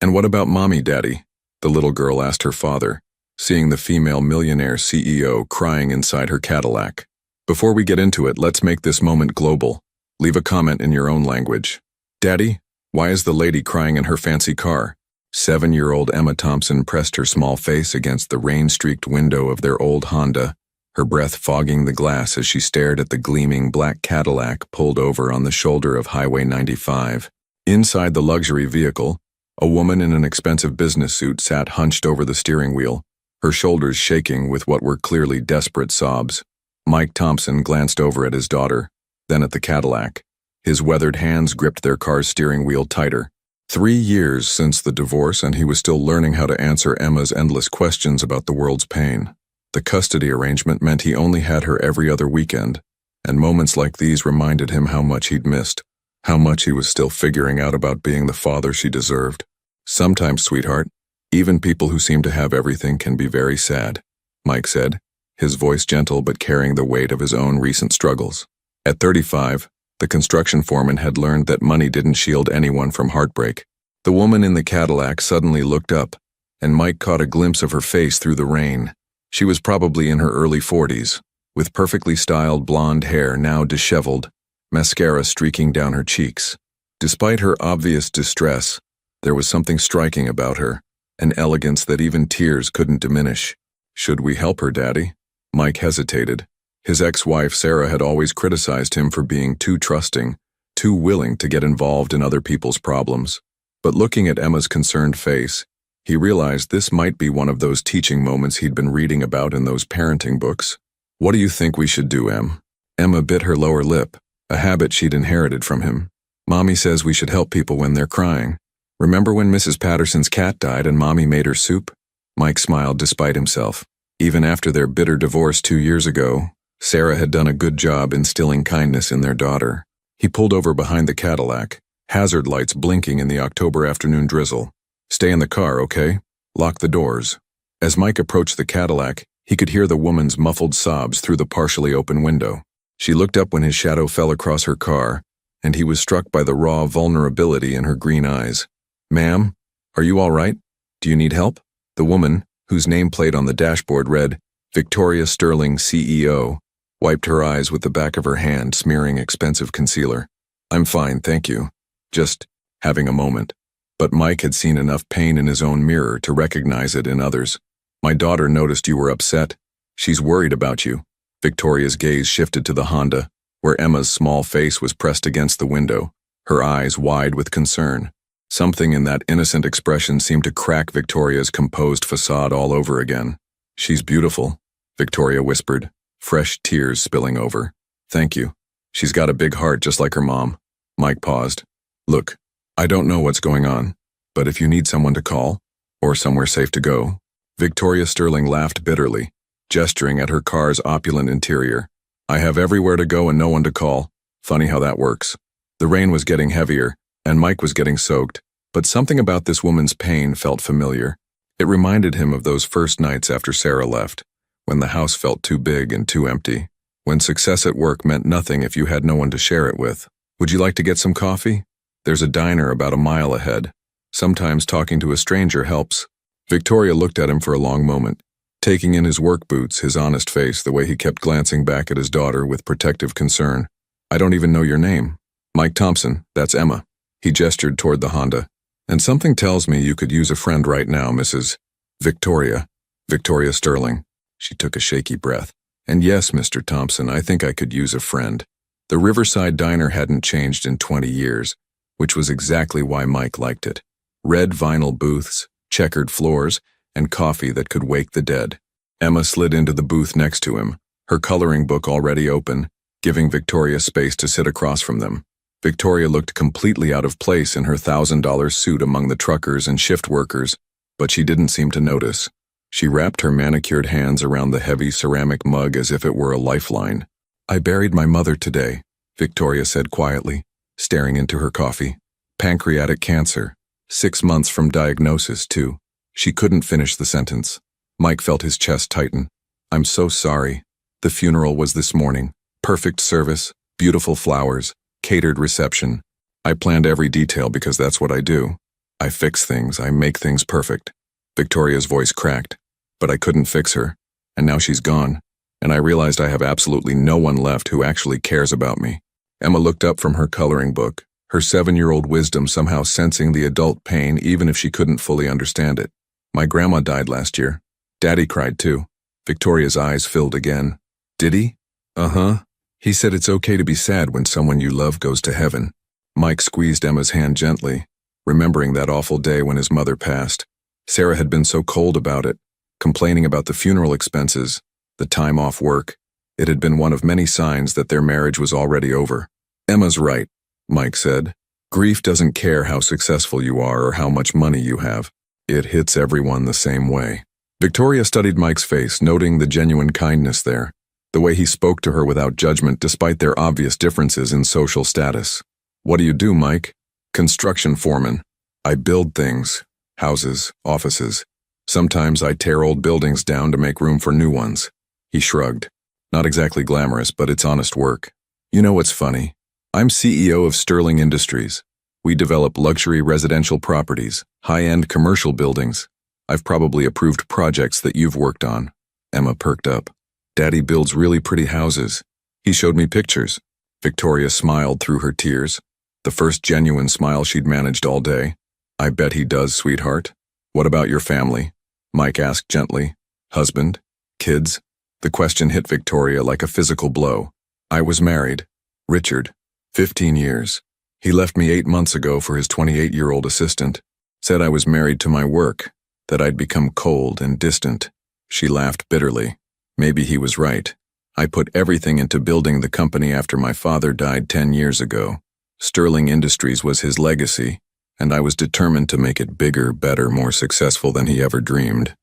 "And what about mommy, Daddy?" the little girl asked her father, seeing the female millionaire CEO crying inside her Cadillac. "Before we get into it, let's make this moment global. Leave a comment in your own language. Daddy, why is the lady crying in her fancy car?" 7-year-old Emma Thompson pressed her small face against the rain-streaked window of their old Honda, her breath fogging the glass as she stared at the gleaming black Cadillac pulled over on the shoulder of Highway 95. Inside the luxury vehicle, a woman in an expensive business suit sat hunched over the steering wheel, her shoulders shaking with what were clearly desperate sobs. Mike Thompson glanced over at his daughter, then at the Cadillac. His weathered hands gripped their car's steering wheel tighter. 3 years since the divorce, and he was still learning how to answer Emma's endless questions about the world's pain. The custody arrangement meant he only had her every other weekend, and moments like these reminded him how much he'd missed, how much he was still figuring out about being the father she deserved. "Sometimes, sweetheart, even people who seem to have everything can be very sad," Mike said, his voice gentle but carrying the weight of his own recent struggles. At 35, the construction foreman had learned that money didn't shield anyone from heartbreak. The woman in the Cadillac suddenly looked up, and Mike caught a glimpse of her face through the rain. She was probably in her early 40s, with perfectly styled blonde hair now disheveled, mascara streaking down her cheeks. Despite her obvious distress, there was something striking about her, an elegance that even tears couldn't diminish. "Should we help her, Daddy?" Mike hesitated. His ex-wife Sarah had always criticized him for being too trusting, too willing to get involved in other people's problems. But looking at Emma's concerned face, he realized this might be one of those teaching moments he'd been reading about in those parenting books. "What do you think we should do, Em?" Emma bit her lower lip, a habit she'd inherited from him. "Mommy says we should help people when they're crying. Remember when Mrs. Patterson's cat died and Mommy made her soup?" Mike smiled despite himself. Even after their bitter divorce 2 years ago, Sarah had done a good job instilling kindness in their daughter. He pulled over behind the Cadillac, hazard lights blinking in the October afternoon drizzle. "Stay in the car, okay? Lock the doors." As Mike approached the Cadillac, he could hear the woman's muffled sobs through the partially open window. She looked up when his shadow fell across her car, and he was struck by the raw vulnerability in her green eyes. "Ma'am, are you all right? Do you need help?" The woman, whose nameplate on the dashboard read, "Victoria Sterling, CEO," wiped her eyes with the back of her hand, smearing expensive concealer. "I'm fine, thank you. Just having a moment." But Mike had seen enough pain in his own mirror to recognize it in others. "My daughter noticed you were upset. She's worried about you." Victoria's gaze shifted to the Honda, where Emma's small face was pressed against the window, her eyes wide with concern. Something in that innocent expression seemed to crack Victoria's composed facade all over again. "She's beautiful," Victoria whispered, fresh tears spilling over. "Thank you. She's got a big heart just like her mom." Mike paused. "Look, I don't know what's going on, but if you need someone to call, or somewhere safe to go." Victoria Sterling laughed bitterly, gesturing at her car's opulent interior. "I have everywhere to go and no one to call. Funny how that works." The rain was getting heavier, and Mike was getting soaked, but something about this woman's pain felt familiar. It reminded him of those first nights after Sarah left, when the house felt too big and too empty, when success at work meant nothing if you had no one to share it with. "Would you like to get some coffee? There's a diner about a mile ahead. Sometimes talking to a stranger helps." Victoria looked at him for a long moment, taking in his work boots, his honest face, the way he kept glancing back at his daughter with protective concern. "I don't even know your name." "Mike Thompson, that's Emma." He gestured toward the Honda. "And something tells me you could use a friend right now, Mrs. Victoria Sterling." She took a shaky breath. "And yes, Mr. Thompson, I think I could use a friend." The Riverside Diner hadn't changed in 20 years, which was exactly why Mike liked it. Red vinyl booths, checkered floors, and coffee that could wake the dead. Emma slid into the booth next to him, her coloring book already open, giving Victoria space to sit across from them. Victoria looked completely out of place in her $1,000 suit among the truckers and shift workers, but she didn't seem to notice. She wrapped her manicured hands around the heavy ceramic mug as if it were a lifeline. "I buried my mother today," Victoria said quietly, staring into her coffee. "Pancreatic cancer. 6 months from diagnosis, too." She couldn't finish the sentence. Mike felt his chest tighten. "I'm so sorry. The funeral was this morning. Perfect service, beautiful flowers, catered reception. I planned every detail because that's what I do." I fix things, I make things perfect. Victoria's voice cracked, but I couldn't fix her, and now she's gone, and I realized I have absolutely no one left who actually cares about me. Emma looked up from her coloring book, her 7-year-old wisdom somehow sensing the adult pain even if she couldn't fully understand it. My grandma died last year. Daddy cried too. Victoria's eyes filled again. Did he? Uh-huh. He said it's okay to be sad when someone you love goes to heaven. Mike squeezed Emma's hand gently, remembering that awful day when his mother passed. Sarah had been so cold about it, complaining about the funeral expenses, the time off work. It had been one of many signs that their marriage was already over. Emma's right, Mike said. Grief doesn't care how successful you are or how much money you have. It hits everyone the same way. Victoria studied Mike's face, noting the genuine kindness there, the way he spoke to her without judgment despite their obvious differences in social status. What do you do, Mike? Construction foreman. I build things, houses, offices. Sometimes I tear old buildings down to make room for new ones. He shrugged. Not exactly glamorous, but it's honest work. You know what's funny? I'm CEO of Sterling Industries. We develop luxury residential properties, high-end commercial buildings. I've probably approved projects that you've worked on. Emma perked up. Daddy builds really pretty houses. He showed me pictures. Victoria smiled through her tears, the first genuine smile she'd managed all day. I bet he does, sweetheart. What about your family? Mike asked gently. Husband? Kids? The question hit Victoria like a physical blow. I was married. Richard. 15 years. He left me 8 months ago for his 28-year-old assistant. Said I was married to my work, that I'd become cold and distant. She laughed bitterly. Maybe he was right. I put everything into building the company after my father died 10 years ago. Sterling Industries was his legacy, and I was determined to make it bigger, better, more successful than he ever dreamed.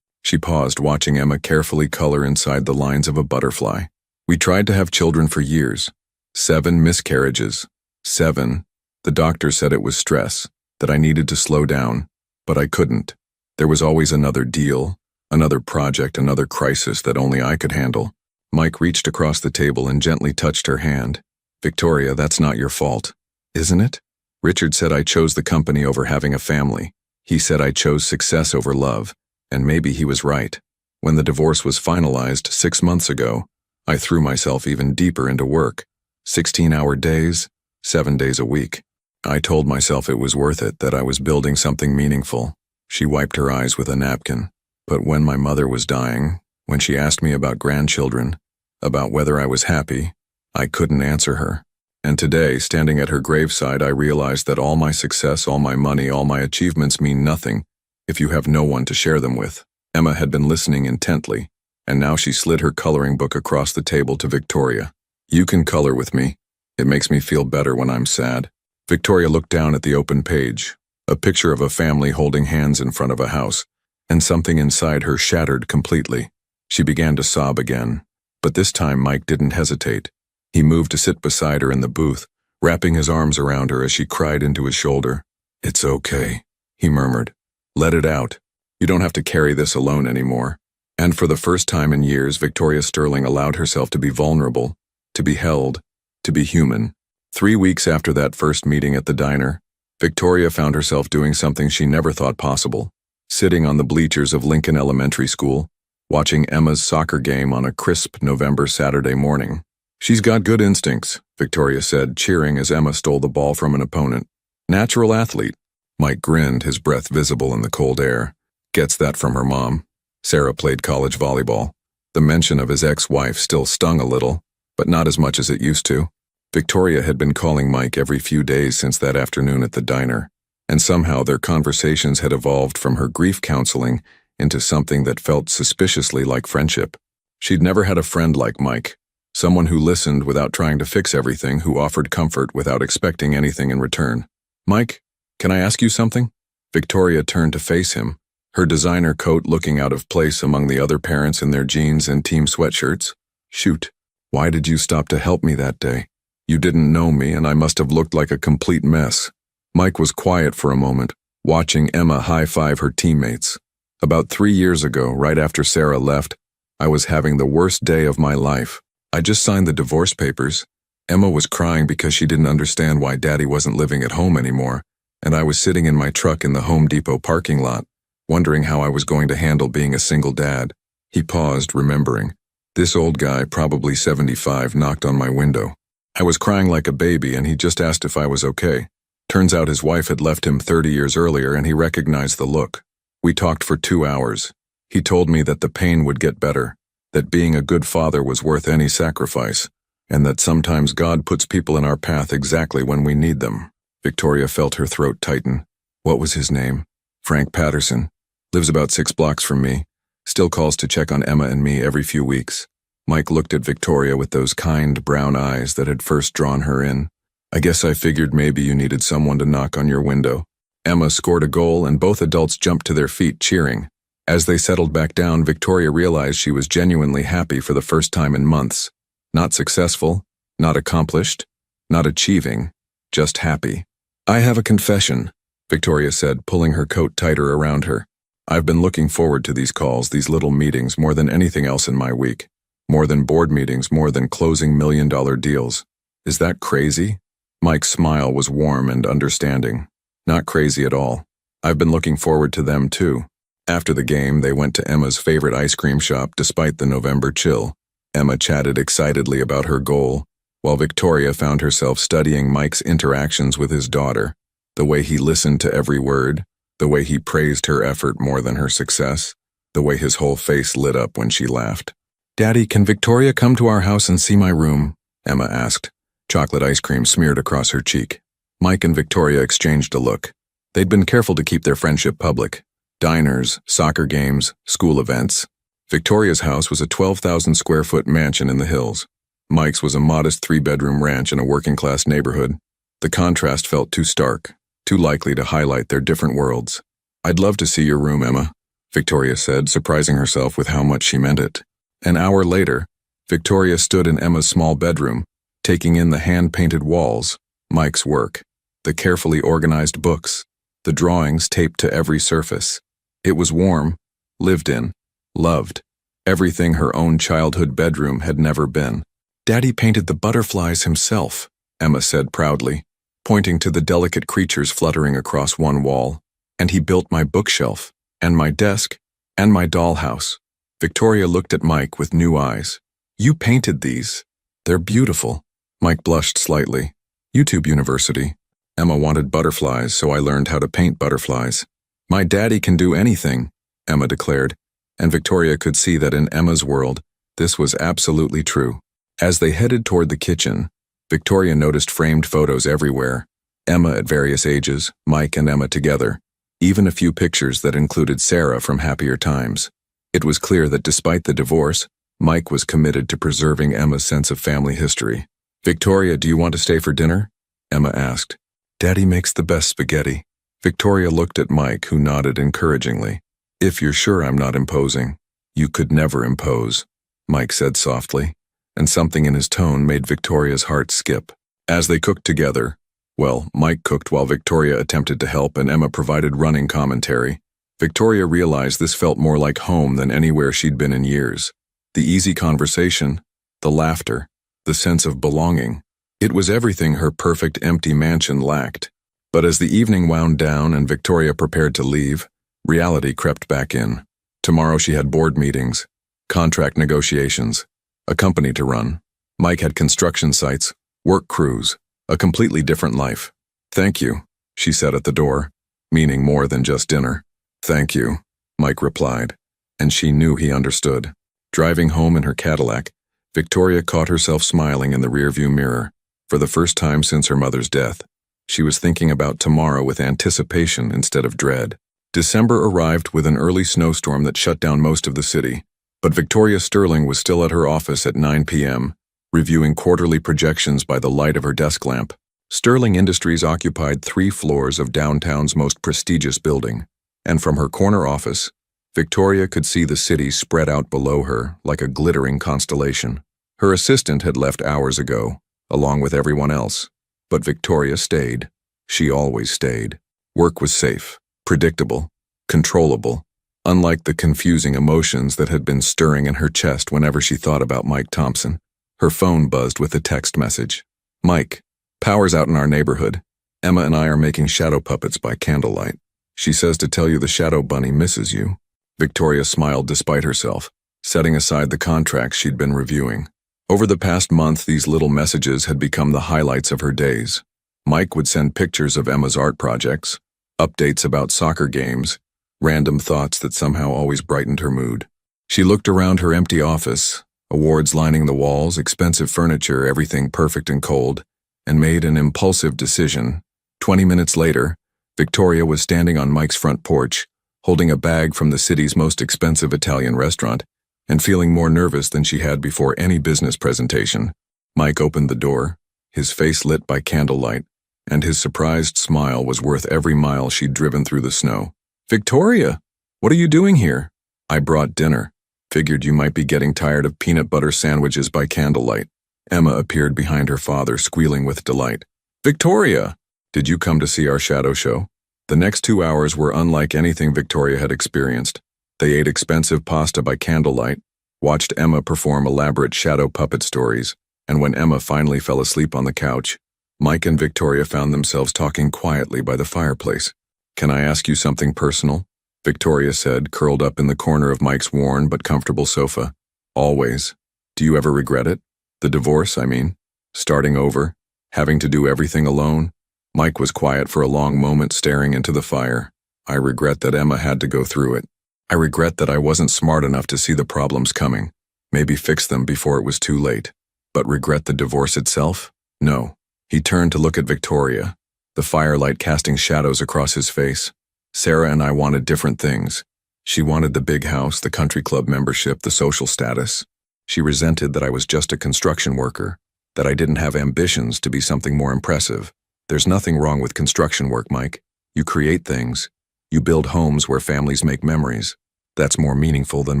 She paused, watching Emma carefully color inside the lines of a butterfly. We tried to have children for years. 7 miscarriages. 7. The doctor said it was stress, that I needed to slow down, but I couldn't. There was always another deal, another project, another crisis that only I could handle. Mike reached across the table and gently touched her hand. Victoria, that's not your fault. Isn't it? Richard said I chose the company over having a family. He said I chose success over love, and maybe he was right. When the divorce was finalized 6 months ago, I threw myself even deeper into work. 16-hour days, 7 days a week. I told myself it was worth it, that I was building something meaningful. She wiped her eyes with a napkin. But when my mother was dying, when she asked me about grandchildren, about whether I was happy, I couldn't answer her. And today, standing at her graveside, I realized that all my success, all my money, all my achievements mean nothing if you have no one to share them with. Emma had been listening intently, and now she slid her coloring book across the table to Victoria. You can color with me. It makes me feel better when I'm sad. Victoria looked down at the open page, a picture of a family holding hands in front of a house, and something inside her shattered completely. She began to sob again, but this time Mike didn't hesitate. He moved to sit beside her in the booth, wrapping his arms around her as she cried into his shoulder. It's okay, he murmured. Let it out. You don't have to carry this alone anymore. And for the first time in years, Victoria Sterling allowed herself to be vulnerable, to be held, to be human. 3 weeks after that first meeting at the diner, Victoria found herself doing something she never thought possible. Sitting on the bleachers of Lincoln Elementary School, watching Emma's soccer game on a crisp November Saturday morning. She's got good instincts, Victoria said, cheering as Emma stole the ball from an opponent. Natural athlete. Mike grinned, his breath visible in the cold air. Gets that from her mom. Sarah played college volleyball. The mention of his ex-wife still stung a little, but not as much as it used to. Victoria had been calling Mike every few days since that afternoon at the diner, and somehow their conversations had evolved from her grief counseling into something that felt suspiciously like friendship. She'd never had a friend like Mike, someone who listened without trying to fix everything, who offered comfort without expecting anything in return. Mike, can I ask you something? Victoria turned to face him, her designer coat looking out of place among the other parents in their jeans and team sweatshirts. Shoot, why did you stop to help me that day? You didn't know me, and I must have looked like a complete mess. Mike was quiet for a moment, watching Emma high-five her teammates. About 3 years ago, right after Sarah left, I was having the worst day of my life. I just signed the divorce papers. Emma was crying because she didn't understand why Daddy wasn't living at home anymore, and I was sitting in my truck in the Home Depot parking lot, wondering how I was going to handle being a single dad. He paused, remembering. This old guy, probably 75, knocked on my window. I was crying like a baby, and he just asked if I was okay. Turns out his wife had left him 30 years earlier, and he recognized the look. We talked for 2 hours. He told me that the pain would get better, that being a good father was worth any sacrifice, and that sometimes God puts people in our path exactly when we need them. Victoria felt her throat tighten. What was his name? Frank Patterson. Lives about 6 blocks from me. Still calls to check on Emma and me every few weeks. Mike looked at Victoria with those kind brown eyes that had first drawn her in. I guess I figured maybe you needed someone to knock on your window. Emma scored a goal, and both adults jumped to their feet, cheering. As they settled back down, Victoria realized she was genuinely happy for the first time in months. Not successful, not accomplished, not achieving, just happy. I have a confession, Victoria said, pulling her coat tighter around her. I've been looking forward to these calls, these little meetings, more than anything else in my week. More than board meetings, more than closing million-dollar deals. Is that crazy? Mike's smile was warm and understanding. Not crazy at all. I've been looking forward to them too. After the game, they went to Emma's favorite ice cream shop despite the November chill. Emma chatted excitedly about her goal, while Victoria found herself studying Mike's interactions with his daughter, the way he listened to every word, the way he praised her effort more than her success, the way his whole face lit up when she laughed. Daddy, can Victoria come to our house and see my room? Emma asked. Chocolate ice cream smeared across her cheek. Mike and Victoria exchanged a look. They'd been careful to keep their friendship public. Diners, soccer games, school events. Victoria's house was a 12,000-square-foot mansion in the hills. Mike's was a modest 3-bedroom ranch in a working-class neighborhood. The contrast felt too stark, too likely to highlight their different worlds. I'd love to see your room, Emma, Victoria said, surprising herself with how much she meant it. An hour later, Victoria stood in Emma's small bedroom, taking in the hand-painted walls, Mike's work, the carefully organized books, the drawings taped to every surface. It was warm, lived in, loved, everything her own childhood bedroom had never been. Daddy painted the butterflies himself, Emma said proudly, pointing to the delicate creatures fluttering across one wall. And he built my bookshelf, and my desk, and my dollhouse. Victoria looked at Mike with new eyes. You painted these. They're beautiful. Mike blushed slightly. YouTube University. Emma wanted butterflies, so I learned how to paint butterflies. My daddy can do anything, Emma declared, and Victoria could see that in Emma's world, this was absolutely true. As they headed toward the kitchen, Victoria noticed framed photos everywhere, Emma at various ages, Mike and Emma together, even a few pictures that included Sarah from happier times. It was clear that despite the divorce, Mike was committed to preserving Emma's sense of family history. Victoria, do you want to stay for dinner? Emma asked. Daddy makes the best spaghetti. Victoria looked at Mike, who nodded encouragingly. If you're sure I'm not imposing. You could never impose, Mike said softly, and something in his tone made Victoria's heart skip. As they cooked together, well, Mike cooked while Victoria attempted to help and Emma provided running commentary. Victoria realized this felt more like home than anywhere she'd been in years. The easy conversation, the laughter, the sense of belonging. It was everything her perfect empty mansion lacked. But as the evening wound down and Victoria prepared to leave, reality crept back in. Tomorrow she had board meetings, contract negotiations, a company to run. Mike had construction sites, work crews, a completely different life. Thank you, she said at the door, meaning more than just dinner. Thank you, Mike replied, and she knew he understood. Driving home in her Cadillac, Victoria caught herself smiling in the rearview mirror. For the first time since her mother's death, she was thinking about tomorrow with anticipation instead of dread. December arrived with an early snowstorm that shut down most of the city, but Victoria Sterling was still at her office at 9 p.m., reviewing quarterly projections by the light of her desk lamp. Sterling Industries occupied 3 floors of downtown's most prestigious building, and from her corner office, Victoria could see the city spread out below her like a glittering constellation. Her assistant had left hours ago, along with everyone else, but Victoria stayed. She always stayed. Work was safe, predictable, controllable, unlike the confusing emotions that had been stirring in her chest whenever she thought about Mike Thompson. Her phone buzzed with a text message. Mike, power's out in our neighborhood. Emma and I are making shadow puppets by candlelight. She says to tell you the shadow bunny misses you." Victoria smiled despite herself, setting aside the contracts she'd been reviewing. Over the past month, these little messages had become the highlights of her days. Mike would send pictures of Emma's art projects, updates about soccer games, random thoughts that somehow always brightened her mood. She looked around her empty office, awards lining the walls, expensive furniture, everything perfect and cold, and made an impulsive decision. 20 minutes later, Victoria was standing on Mike's front porch, holding a bag from the city's most expensive Italian restaurant, and feeling more nervous than she had before any business presentation. Mike opened the door, his face lit by candlelight, and his surprised smile was worth every mile she'd driven through the snow. "Victoria, what are you doing here?" "I brought dinner. Figured you might be getting tired of peanut butter sandwiches by candlelight." Emma appeared behind her father, squealing with delight. "Victoria! Did you come to see our shadow show?" The next 2 hours were unlike anything Victoria had experienced. They ate expensive pasta by candlelight, watched Emma perform elaborate shadow puppet stories, and when Emma finally fell asleep on the couch, Mike and Victoria found themselves talking quietly by the fireplace. "Can I ask you something personal?" Victoria said, curled up in the corner of Mike's worn but comfortable sofa. "Always. Do you ever regret it? The divorce, I mean. Starting over, having to do everything alone?" Mike was quiet for a long moment, staring into the fire. "I regret that Emma had to go through it. I regret that I wasn't smart enough to see the problems coming, maybe fix them before it was too late. But regret the divorce itself? No." He turned to look at Victoria, the firelight casting shadows across his face. "Sarah and I wanted different things. She wanted the big house, the country club membership, the social status. She resented that I was just a construction worker, that I didn't have ambitions to be something more impressive. There's nothing wrong with construction work, Mike. You create things. You build homes where families make memories. That's more meaningful than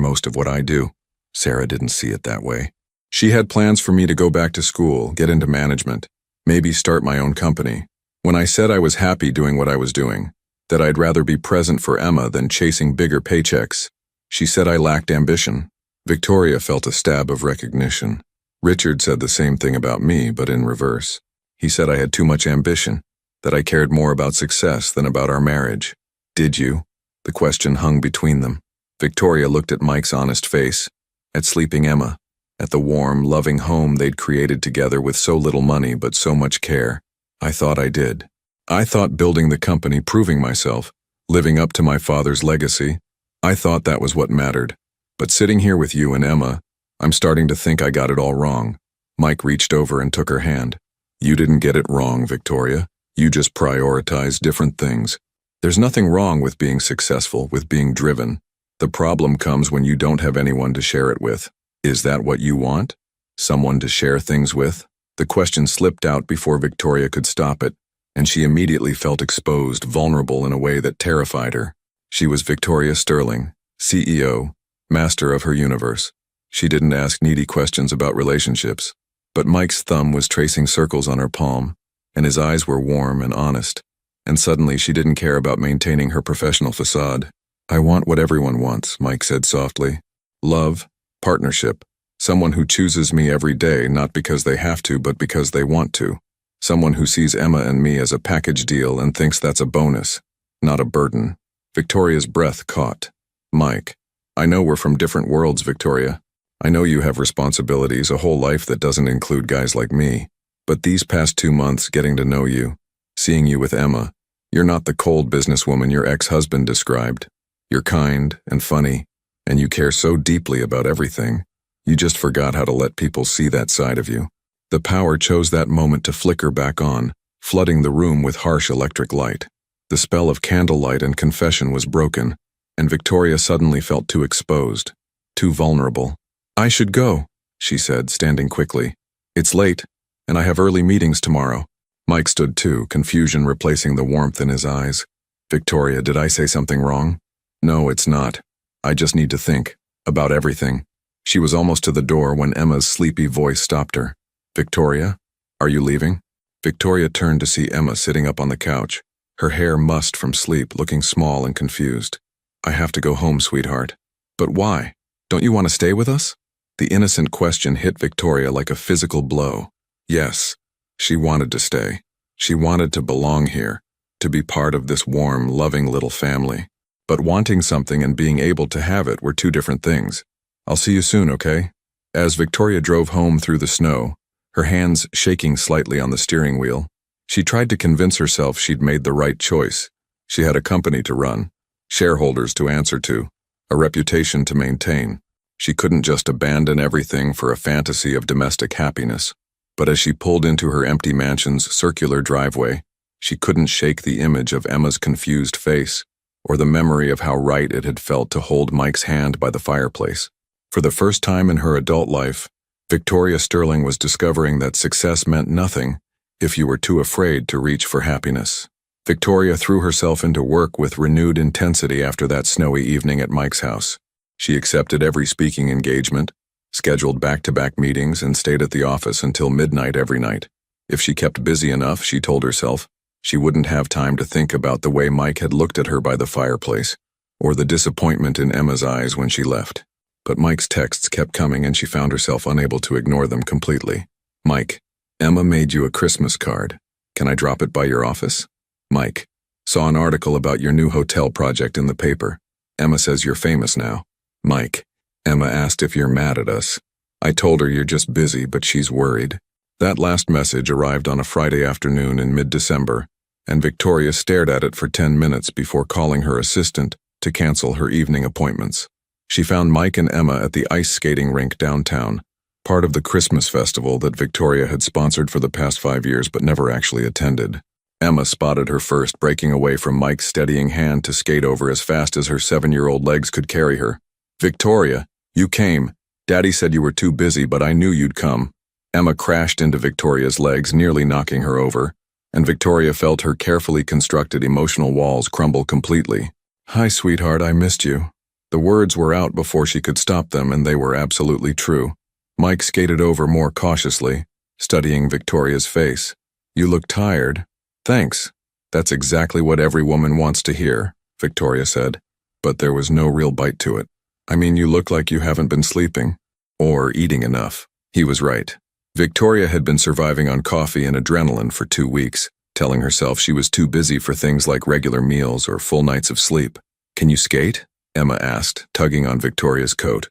most of what I do." Sarah didn't see it that way. She had plans for me to go back to school, get into management, maybe start my own company. When I said I was happy doing what I was doing, that I'd rather be present for Emma than chasing bigger paychecks, she said I lacked ambition. Victoria felt a stab of recognition. Richard said the same thing about me, but in reverse. He said I had too much ambition, that I cared more about success than about our marriage. "Did you?" The question hung between them. Victoria looked at Mike's honest face, at sleeping Emma, at the warm, loving home they'd created together with so little money but so much care. "I thought I did. I thought building the company, proving myself, living up to my father's legacy, I thought that was what mattered. But sitting here with you and Emma, I'm starting to think I got it all wrong." Mike reached over and took her hand. "You didn't get it wrong, Victoria. You just prioritized different things. There's nothing wrong with being successful, with being driven. The problem comes when you don't have anyone to share it with. Is that what you want? Someone to share things with?" The question slipped out before Victoria could stop it, and she immediately felt exposed, vulnerable in a way that terrified her. She was Victoria Sterling, CEO, master of her universe. She didn't ask needy questions about relationships, but Mike's thumb was tracing circles on her palm, and his eyes were warm and honest, and suddenly she didn't care about maintaining her professional facade. "I want what everyone wants," Mike said softly. "Love, partnership, someone who chooses me every day not because they have to but because they want to. Someone who sees Emma and me as a package deal and thinks that's a bonus, not a burden." Victoria's breath caught. "Mike, I know we're from different worlds, Victoria. I know you have responsibilities, a whole life that doesn't include guys like me. But these past 2 months getting to know you, seeing you with Emma, you're not the cold businesswoman your ex-husband described. You're kind and funny, and you care so deeply about everything. You just forgot how to let people see that side of you." The power chose that moment to flicker back on, flooding the room with harsh electric light. The spell of candlelight and confession was broken, and Victoria suddenly felt too exposed, too vulnerable. "I should go," she said, standing quickly. "It's late, and I have early meetings tomorrow." Mike stood too, confusion replacing the warmth in his eyes. "Victoria, did I say something wrong?" "No, it's not. I just need to think about everything." She was almost to the door when Emma's sleepy voice stopped her. "Victoria, are you leaving?" Victoria turned to see Emma sitting up on the couch, her hair mussed from sleep, looking small and confused. "I have to go home, sweetheart." "But why? Don't you want to stay with us?" The innocent question hit Victoria like a physical blow. Yes, she wanted to stay. She wanted to belong here, to be part of this warm, loving little family. But wanting something and being able to have it were two different things. I'll see you soon, okay? As Victoria drove home through the snow, her hands shaking slightly on the steering wheel, she tried to convince herself she'd made the right choice. She had a company to run, shareholders to answer to, a reputation to maintain. She couldn't just abandon everything for a fantasy of domestic happiness. But as she pulled into her empty mansion's circular driveway, she couldn't shake the image of Emma's confused face, or the memory of how right it had felt to hold Mike's hand by the fireplace. For the first time in her adult life, Victoria Sterling was discovering that success meant nothing if you were too afraid to reach for happiness. Victoria threw herself into work with renewed intensity after that snowy evening at Mike's house. She accepted every speaking engagement, scheduled back-to-back meetings, and stayed at the office until midnight every night. If she kept busy enough, she told herself, she wouldn't have time to think about the way Mike had looked at her by the fireplace, or the disappointment in Emma's eyes when she left. But Mike's texts kept coming and she found herself unable to ignore them completely. Mike, Emma made you a Christmas card. Can I drop it by your office? Mike, saw an article about your new hotel project in the paper. Emma says you're famous now. Mike, Emma asked if you're mad at us. I told her you're just busy, but she's worried. That last message arrived on a Friday afternoon in mid-December, and Victoria stared at it for 10 minutes before calling her assistant to cancel her evening appointments. She found Mike and Emma at the ice skating rink downtown, part of the Christmas festival that Victoria had sponsored for the past 5 years but never actually attended. Emma spotted her first, breaking away from Mike's steadying hand to skate over as fast as her 7-year-old legs could carry her. Victoria, you came. Daddy said you were too busy, but I knew you'd come. Emma crashed into Victoria's legs, nearly knocking her over, and Victoria felt her carefully constructed emotional walls crumble completely. Hi, sweetheart, I missed you. The words were out before she could stop them, and they were absolutely true. Mike skated over more cautiously, studying Victoria's face. You look tired. Thanks. That's exactly what every woman wants to hear, Victoria said, but there was no real bite to it. I mean, you look like you haven't been sleeping. Or eating enough. He was right. Victoria had been surviving on coffee and adrenaline for 2 weeks, telling herself she was too busy for things like regular meals or full nights of sleep. Can you skate? Emma asked, tugging on Victoria's coat.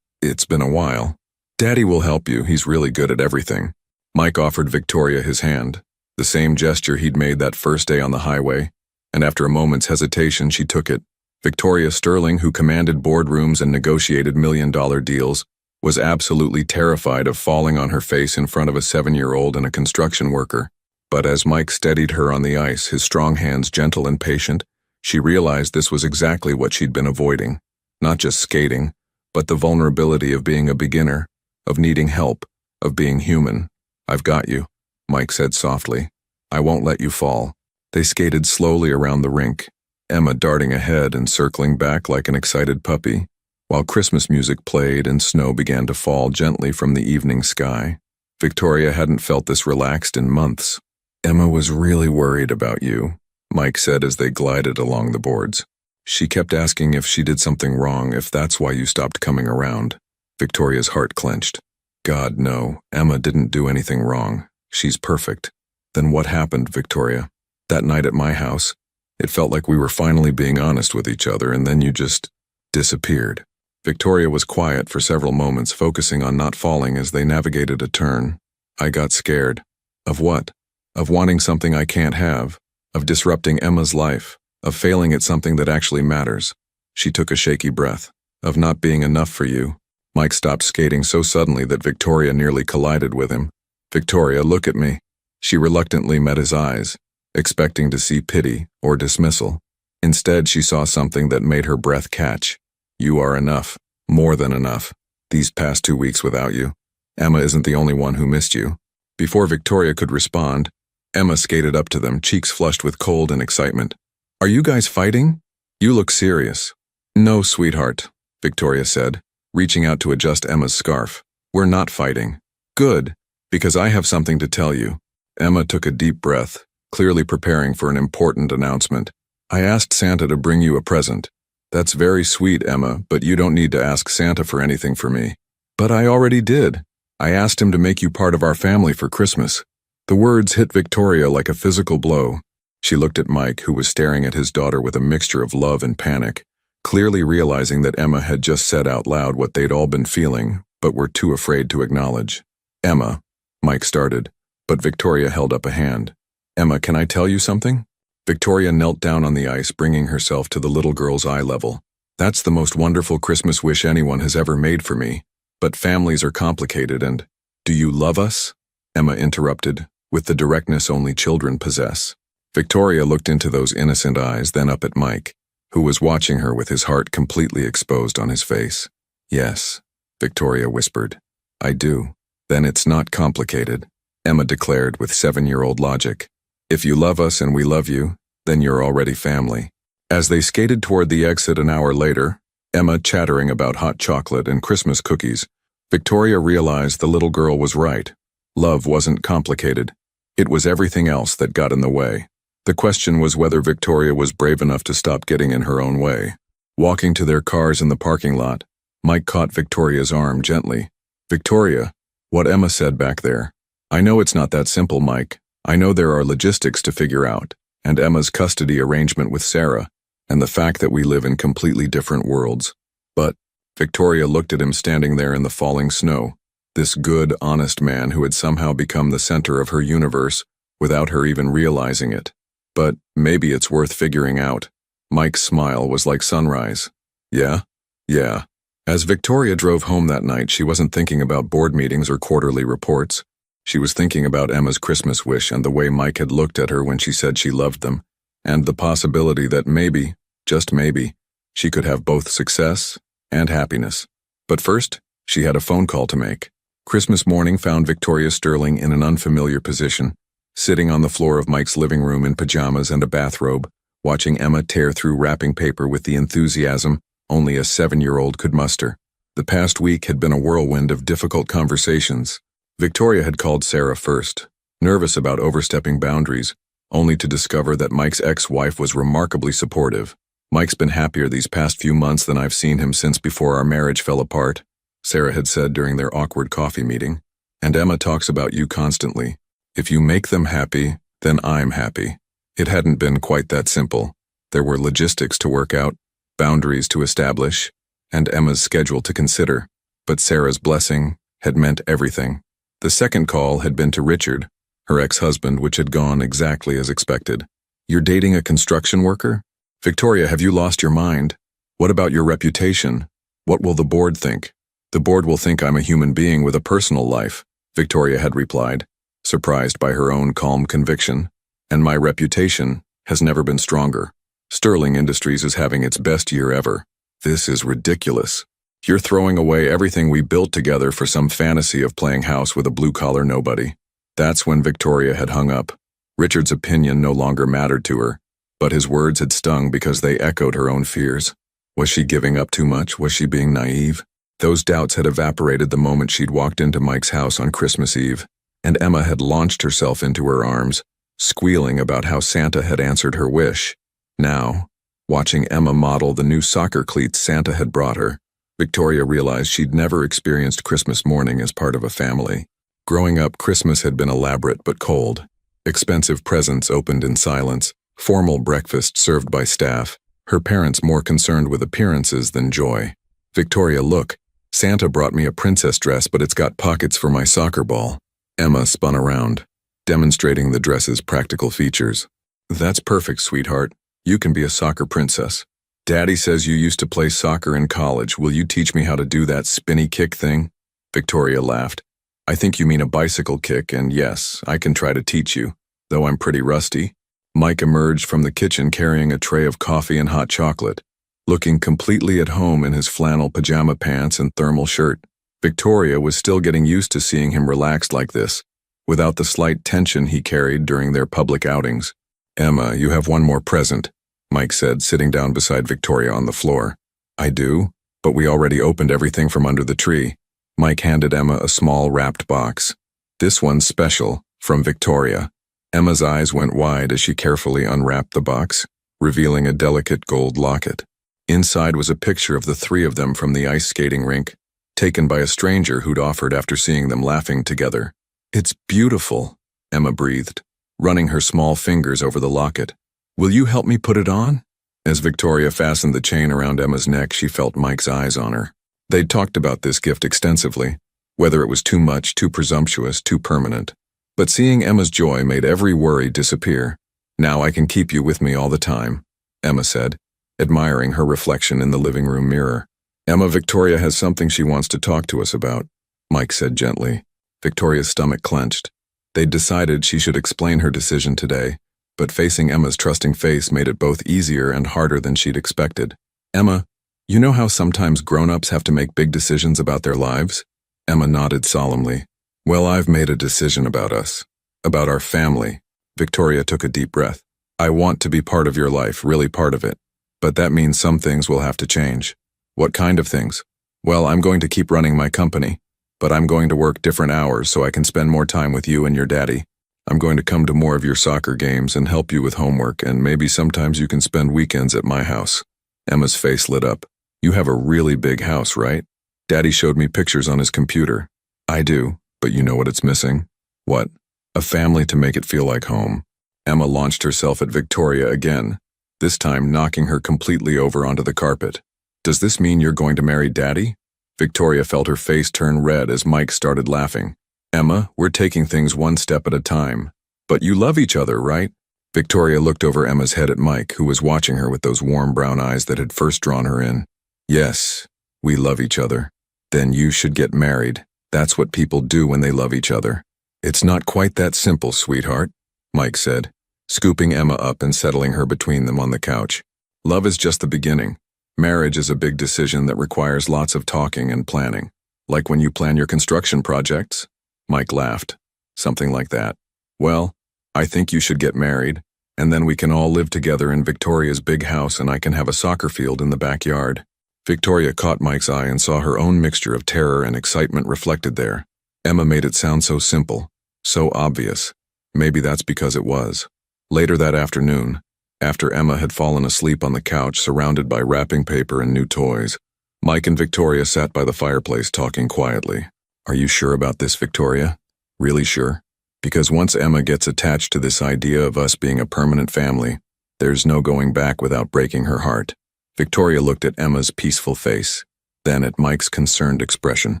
It's been a while. Daddy will help you, he's really good at everything. Mike offered Victoria his hand, the same gesture he'd made that first day on the highway, and after a moment's hesitation she took it. Victoria Sterling, who commanded boardrooms and negotiated million-dollar deals, was absolutely terrified of falling on her face in front of a 7-year-old and a construction worker. But as Mike steadied her on the ice, his strong hands gentle and patient, she realized this was exactly what she'd been avoiding. Not just skating, but the vulnerability of being a beginner, of needing help, of being human. I've got you, Mike said softly. I won't let you fall. They skated slowly around the rink, Emma darting ahead and circling back like an excited puppy, while Christmas music played and snow began to fall gently from the evening sky. Victoria hadn't felt this relaxed in months. Emma was really worried about you, Mike said as they glided along the boards. She kept asking if she did something wrong, if that's why you stopped coming around. Victoria's heart clenched. God, no, Emma didn't do anything wrong. She's perfect. Then what happened, Victoria? That night at my house, it felt like we were finally being honest with each other, and then you just disappeared. Victoria was quiet for several moments, focusing on not falling as they navigated a turn. I got scared. Of what? Of wanting something I can't have, of disrupting Emma's life, of failing at something that actually matters. She took a shaky breath. Of not being enough for you. Mike stopped skating so suddenly that Victoria nearly collided with him. Victoria, look at me. She reluctantly met his eyes, expecting to see pity or dismissal. Instead, she saw something that made her breath catch. You are enough, more than enough. These past 2 weeks without you. Emma isn't the only one who missed you. Before Victoria could respond, Emma skated up to them, cheeks flushed with cold and excitement. Are you guys fighting? You look serious. No, sweetheart, Victoria said, reaching out to adjust Emma's scarf. We're not fighting. Good, because I have something to tell you. Emma took a deep breath, clearly preparing for an important announcement. I asked Santa to bring you a present. That's very sweet, Emma, but you don't need to ask Santa for anything for me. But I already did. I asked him to make you part of our family for Christmas. The words hit Victoria like a physical blow. She looked at Mike, who was staring at his daughter with a mixture of love and panic, clearly realizing that Emma had just said out loud what they'd all been feeling, but were too afraid to acknowledge. "Emma," Mike started, but Victoria held up a hand. "Emma, can I tell you something?" Victoria knelt down on the ice, bringing herself to the little girl's eye level. "That's the most wonderful Christmas wish anyone has ever made for me. But families are complicated and— Do you love us?" Emma interrupted, with the directness only children possess. Victoria looked into those innocent eyes, then up at Mike, who was watching her with his heart completely exposed on his face. "Yes," Victoria whispered. "I do." "Then it's not complicated," Emma declared with 7-year-old logic. "If you love us and we love you, then you're already family." As they skated toward the exit an hour later, Emma chattering about hot chocolate and Christmas cookies, Victoria realized the little girl was right. Love wasn't complicated. It was everything else that got in the way. The question was whether Victoria was brave enough to stop getting in her own way. Walking to their cars in the parking lot, Mike caught Victoria's arm gently. "Victoria, what Emma said back there. I know it's not that simple, Mike. I know there are logistics to figure out, and Emma's custody arrangement with Sarah, and the fact that we live in completely different worlds. But," Victoria looked at him standing there in the falling snow, this good, honest man who had somehow become the center of her universe without her even realizing it. "But maybe it's worth figuring out." Mike's smile was like sunrise. "Yeah? Yeah." As Victoria drove home that night, she wasn't thinking about board meetings or quarterly reports. She was thinking about Emma's Christmas wish and the way Mike had looked at her when she said she loved them, and the possibility that maybe, just maybe, she could have both success and happiness. But first, she had a phone call to make. Christmas morning found Victoria Sterling in an unfamiliar position, sitting on the floor of Mike's living room in pajamas and a bathrobe, watching Emma tear through wrapping paper with the enthusiasm only a 7-year-old could muster. The past week had been a whirlwind of difficult conversations. Victoria had called Sarah first, nervous about overstepping boundaries, only to discover that Mike's ex-wife was remarkably supportive. "Mike's been happier these past few months than I've seen him since before our marriage fell apart," Sarah had said during their awkward coffee meeting. "And Emma talks about you constantly. If you make them happy, then I'm happy." It hadn't been quite that simple. There were logistics to work out, boundaries to establish, and Emma's schedule to consider. But Sarah's blessing had meant everything. The second call had been to Richard, her ex-husband, which had gone exactly as expected. "You're dating a construction worker? Victoria, have you lost your mind? What about your reputation? What will the board think?" "The board will think I'm a human being with a personal life," Victoria had replied, surprised by her own calm conviction. "And my reputation has never been stronger. Sterling Industries is having its best year ever. This is ridiculous. You're throwing away everything we built together for some fantasy of playing house with a blue-collar nobody." That's when Victoria had hung up. Richard's opinion no longer mattered to her, but his words had stung because they echoed her own fears. Was she giving up too much? Was she being naive? Those doubts had evaporated the moment she'd walked into Mike's house on Christmas Eve, and Emma had launched herself into her arms, squealing about how Santa had answered her wish. Now, watching Emma model the new soccer cleats Santa had brought her, Victoria realized she'd never experienced Christmas morning as part of a family. Growing up, Christmas had been elaborate but cold. Expensive presents opened in silence, formal breakfast served by staff, her parents more concerned with appearances than joy. "Victoria, look, Santa brought me a princess dress, but it's got pockets for my soccer ball." Emma spun around, demonstrating the dress's practical features. "That's perfect, sweetheart. You can be a soccer princess. Daddy says you used to play soccer in college. Will you teach me how to do that spinny kick thing?" Victoria laughed. "I think you mean a bicycle kick, and yes, I can try to teach you, though I'm pretty rusty." Mike emerged from the kitchen carrying a tray of coffee and hot chocolate, looking completely at home in his flannel pajama pants and thermal shirt. Victoria was still getting used to seeing him relaxed like this, without the slight tension he carried during their public outings. "Emma, you have one more present," Mike said, sitting down beside Victoria on the floor. "I do, but we already opened everything from under the tree." Mike handed Emma a small wrapped box. "This one's special, from Victoria." Emma's eyes went wide as she carefully unwrapped the box, revealing a delicate gold locket. Inside was a picture of the three of them from the ice skating rink, taken by a stranger who'd offered after seeing them laughing together. "It's beautiful," Emma breathed, running her small fingers over the locket. Will you help me put it on? As Victoria fastened the chain around Emma's neck, she felt Mike's eyes on her. They'd talked about this gift extensively, whether it was too much, too presumptuous, too permanent. But seeing Emma's joy made every worry disappear. Now I can keep you with me all the time, Emma said, admiring her reflection in the living room mirror. Emma, Victoria has something she wants to talk to us about, Mike said gently. Victoria's stomach clenched. They'd decided she should explain her decision today, but facing Emma's trusting face made it both easier and harder than she'd expected. Emma, you know how sometimes grown-ups have to make big decisions about their lives? Emma nodded solemnly. Well, I've made a decision about us, about our family. Victoria took a deep breath. I want to be part of your life, really part of it. But that means some things will have to change. What kind of things? Well, I'm going to keep running my company, but I'm going to work different hours so I can spend more time with you and your daddy. I'm going to come to more of your soccer games and help you with homework, and maybe sometimes you can spend weekends at my house. Emma's face lit up. You have a really big house, right? Daddy showed me pictures on his computer. I do, but you know what it's missing? What? A family to make it feel like home. Emma launched herself at Victoria again, this time knocking her completely over onto the carpet. Does this mean you're going to marry Daddy? Victoria felt her face turn red as Mike started laughing. Emma, we're taking things one step at a time. But you love each other, right? Victoria looked over Emma's head at Mike, who was watching her with those warm brown eyes that had first drawn her in. Yes, we love each other. Then you should get married. That's what people do when they love each other. It's not quite that simple, sweetheart, Mike said, scooping Emma up and settling her between them on the couch. Love is just the beginning. Marriage is a big decision that requires lots of talking and planning. Like when you plan your construction projects? Mike laughed. Something like that. Well, I think you should get married, and then we can all live together in Victoria's big house and I can have a soccer field in the backyard. Victoria caught Mike's eye and saw her own mixture of terror and excitement reflected there. Emma made it sound so simple, so obvious. Maybe that's because it was. Later that afternoon, after Emma had fallen asleep on the couch surrounded by wrapping paper and new toys, Mike and Victoria sat by the fireplace talking quietly. Are you sure about this, Victoria? Really sure? Because once Emma gets attached to this idea of us being a permanent family, there's no going back without breaking her heart. Victoria looked at Emma's peaceful face, then at Mike's concerned expression.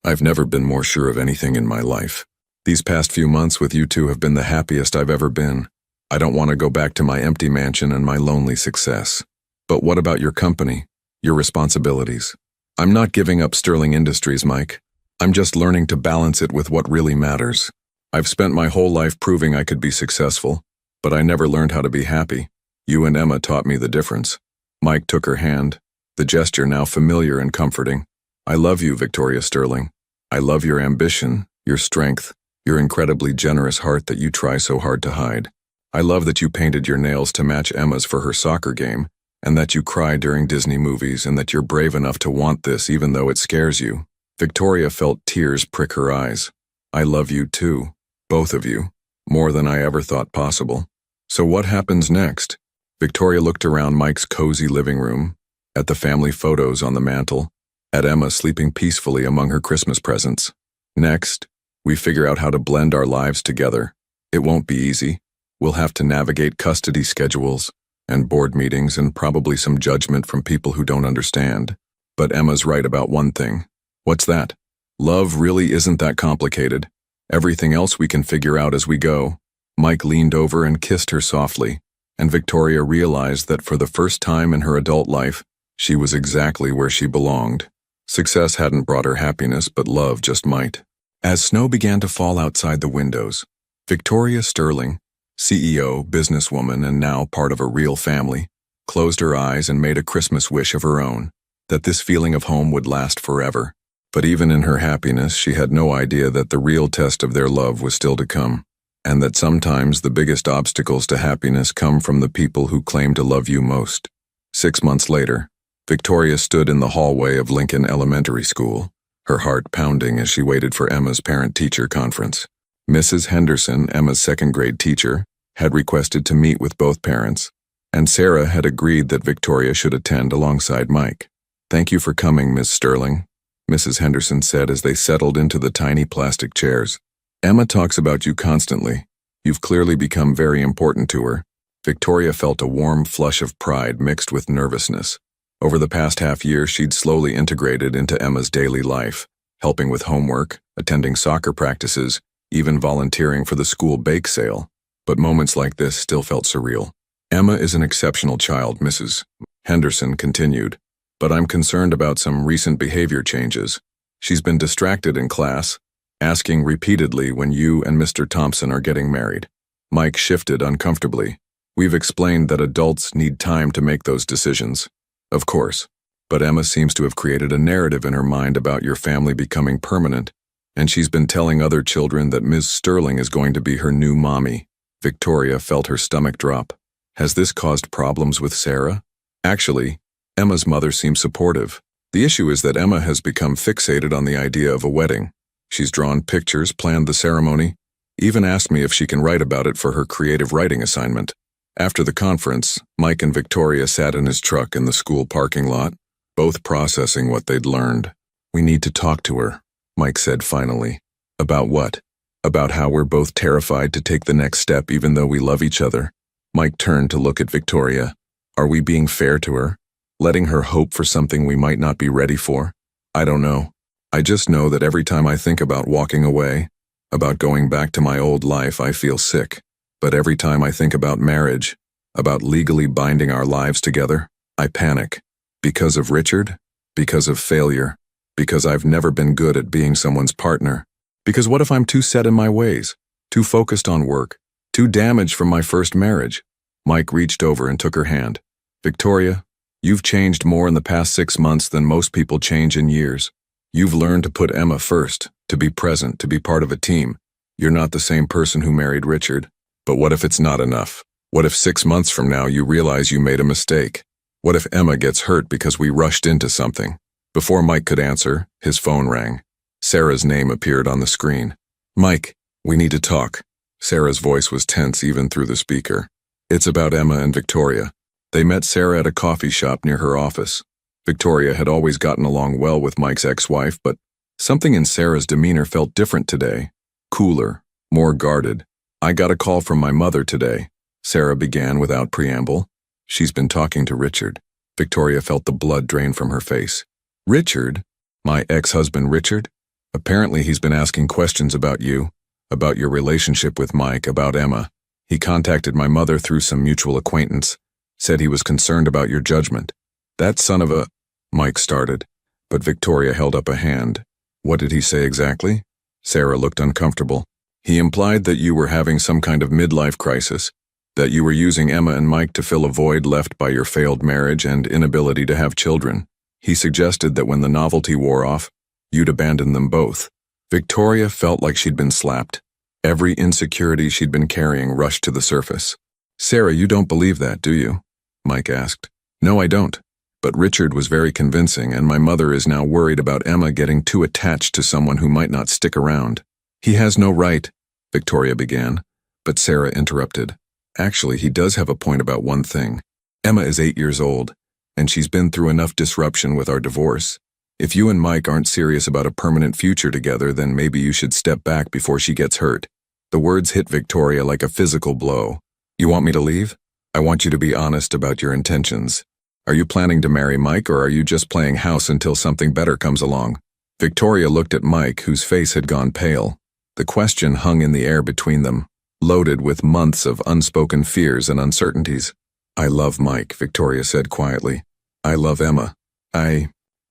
I've never been more sure of anything in my life. These past few months with you two have been the happiest I've ever been. I don't want to go back to my empty mansion and my lonely success. But what about your company, your responsibilities? I'm not giving up Sterling Industries, Mike. I'm just learning to balance it with what really matters. I've spent my whole life proving I could be successful, but I never learned how to be happy. You and Emma taught me the difference. Mike took her hand, the gesture now familiar and comforting. I love you, Victoria Sterling. I love your ambition, your strength, your incredibly generous heart that you try so hard to hide. I love that you painted your nails to match Emma's for her soccer game, and that you cry during Disney movies, and that you're brave enough to want this even though it scares you. Victoria felt tears prick her eyes. I love you too, both of you, more than I ever thought possible. So what happens next? Victoria looked around Mike's cozy living room, at the family photos on the mantel, at Emma sleeping peacefully among her Christmas presents. Next, we figure out how to blend our lives together. It won't be easy. We'll have to navigate custody schedules and board meetings and probably some judgment from people who don't understand. But Emma's right about one thing. What's that? Love really isn't that complicated. Everything else we can figure out as we go. Mike leaned over and kissed her softly, and Victoria realized that for the first time in her adult life, she was exactly where she belonged. Success hadn't brought her happiness, but love just might. As snow began to fall outside the windows, Victoria Sterling, CEO, businesswoman, and now part of a real family, closed her eyes and made a Christmas wish of her own, that this feeling of home would last forever. But even in her happiness, she had no idea that the real test of their love was still to come, and that sometimes the biggest obstacles to happiness come from the people who claim to love you most. 6 months later, Victoria stood in the hallway of Lincoln Elementary School, her heart pounding as she waited for Emma's parent-teacher conference. Mrs. Henderson, Emma's second-grade teacher, had requested to meet with both parents, and Sarah had agreed that Victoria should attend alongside Mike. Thank you for coming, Miss Sterling, Mrs. Henderson said as they settled into the tiny plastic chairs. Emma talks about you constantly. You've clearly become very important to her." Victoria felt a warm flush of pride mixed with nervousness. Over the past half-year, she'd slowly integrated into Emma's daily life, helping with homework, attending soccer practices, even volunteering for the school bake sale. But moments like this still felt surreal. "Emma is an exceptional child," Mrs. Henderson continued, "but I'm concerned about some recent behavior changes. She's been distracted in class, asking repeatedly when you and Mr. Thompson are getting married." Mike shifted uncomfortably. "We've explained that adults need time to make those decisions." "Of course. But Emma seems to have created a narrative in her mind about your family becoming permanent, and she's been telling other children that Ms. Sterling is going to be her new mommy." Victoria felt her stomach drop. Has this caused problems with Sarah? Actually, Emma's mother seems supportive. The issue is that Emma has become fixated on the idea of a wedding. She's drawn pictures, planned the ceremony, even asked me if she can write about it for her creative writing assignment. After the conference, Mike and Victoria sat in his truck in the school parking lot, both processing what they'd learned. "We need to talk to her," Mike said finally. "About what?" "About how we're both terrified to take the next step even though we love each other." Mike turned to look at Victoria. "Are we being fair to her? Letting her hope for something we might not be ready for? I don't know. I just know that every time I think about walking away, about going back to my old life, I feel sick. But every time I think about marriage, about legally binding our lives together, I panic. Because of Richard? Because of failure? Because I've never been good at being someone's partner? Because what if I'm too set in my ways, too focused on work, too damaged from my first marriage?" Mike reached over and took her hand. "Victoria, you've changed more in the past 6 months than most people change in years. You've learned to put Emma first, to be present, to be part of a team. You're not the same person who married Richard. But what if it's not enough? What if 6 months from now you realize you made a mistake? What if Emma gets hurt because we rushed into something?" Before Mike could answer, his phone rang. Sarah's name appeared on the screen. "Mike, we need to talk." Sarah's voice was tense even through the speaker. "It's about Emma and Victoria." They met Sarah at a coffee shop near her office. Victoria had always gotten along well with Mike's ex-wife, but something in Sarah's demeanor felt different today. Cooler, more guarded. "I got a call from my mother today," Sarah began without preamble. "She's been talking to Richard." Victoria felt the blood drain from her face. "Richard? My ex-husband Richard? Apparently he's been asking questions about you, about your relationship with Mike, about Emma. He contacted my mother through some mutual acquaintance, said he was concerned about your judgment." "That son of a—" Mike started, but Victoria held up a hand. "What did he say exactly?" Sarah looked uncomfortable. "He implied that you were having some kind of midlife crisis, that you were using Emma and Mike to fill a void left by your failed marriage and inability to have children. He suggested that when the novelty wore off, you'd abandon them both." Victoria felt like she'd been slapped. Every insecurity she'd been carrying rushed to the surface. "Sarah, you don't believe that, do you?" Mike asked. "No, I don't. But Richard was very convincing, and my mother is now worried about Emma getting too attached to someone who might not stick around." "He has no right," Victoria began, but Sarah interrupted. "Actually, he does have a point about one thing. Emma is 8 years old, and she's been through enough disruption with our divorce. If you and Mike aren't serious about a permanent future together, then maybe you should step back before she gets hurt." The words hit Victoria like a physical blow. "You want me to leave? I want you to be honest about your intentions. Are you planning to marry Mike, or are you just playing house until something better comes along?" Victoria looked at Mike, whose face had gone pale. The question hung in the air between them, loaded with months of unspoken fears and uncertainties. "I love Mike," Victoria said quietly. "I love Emma.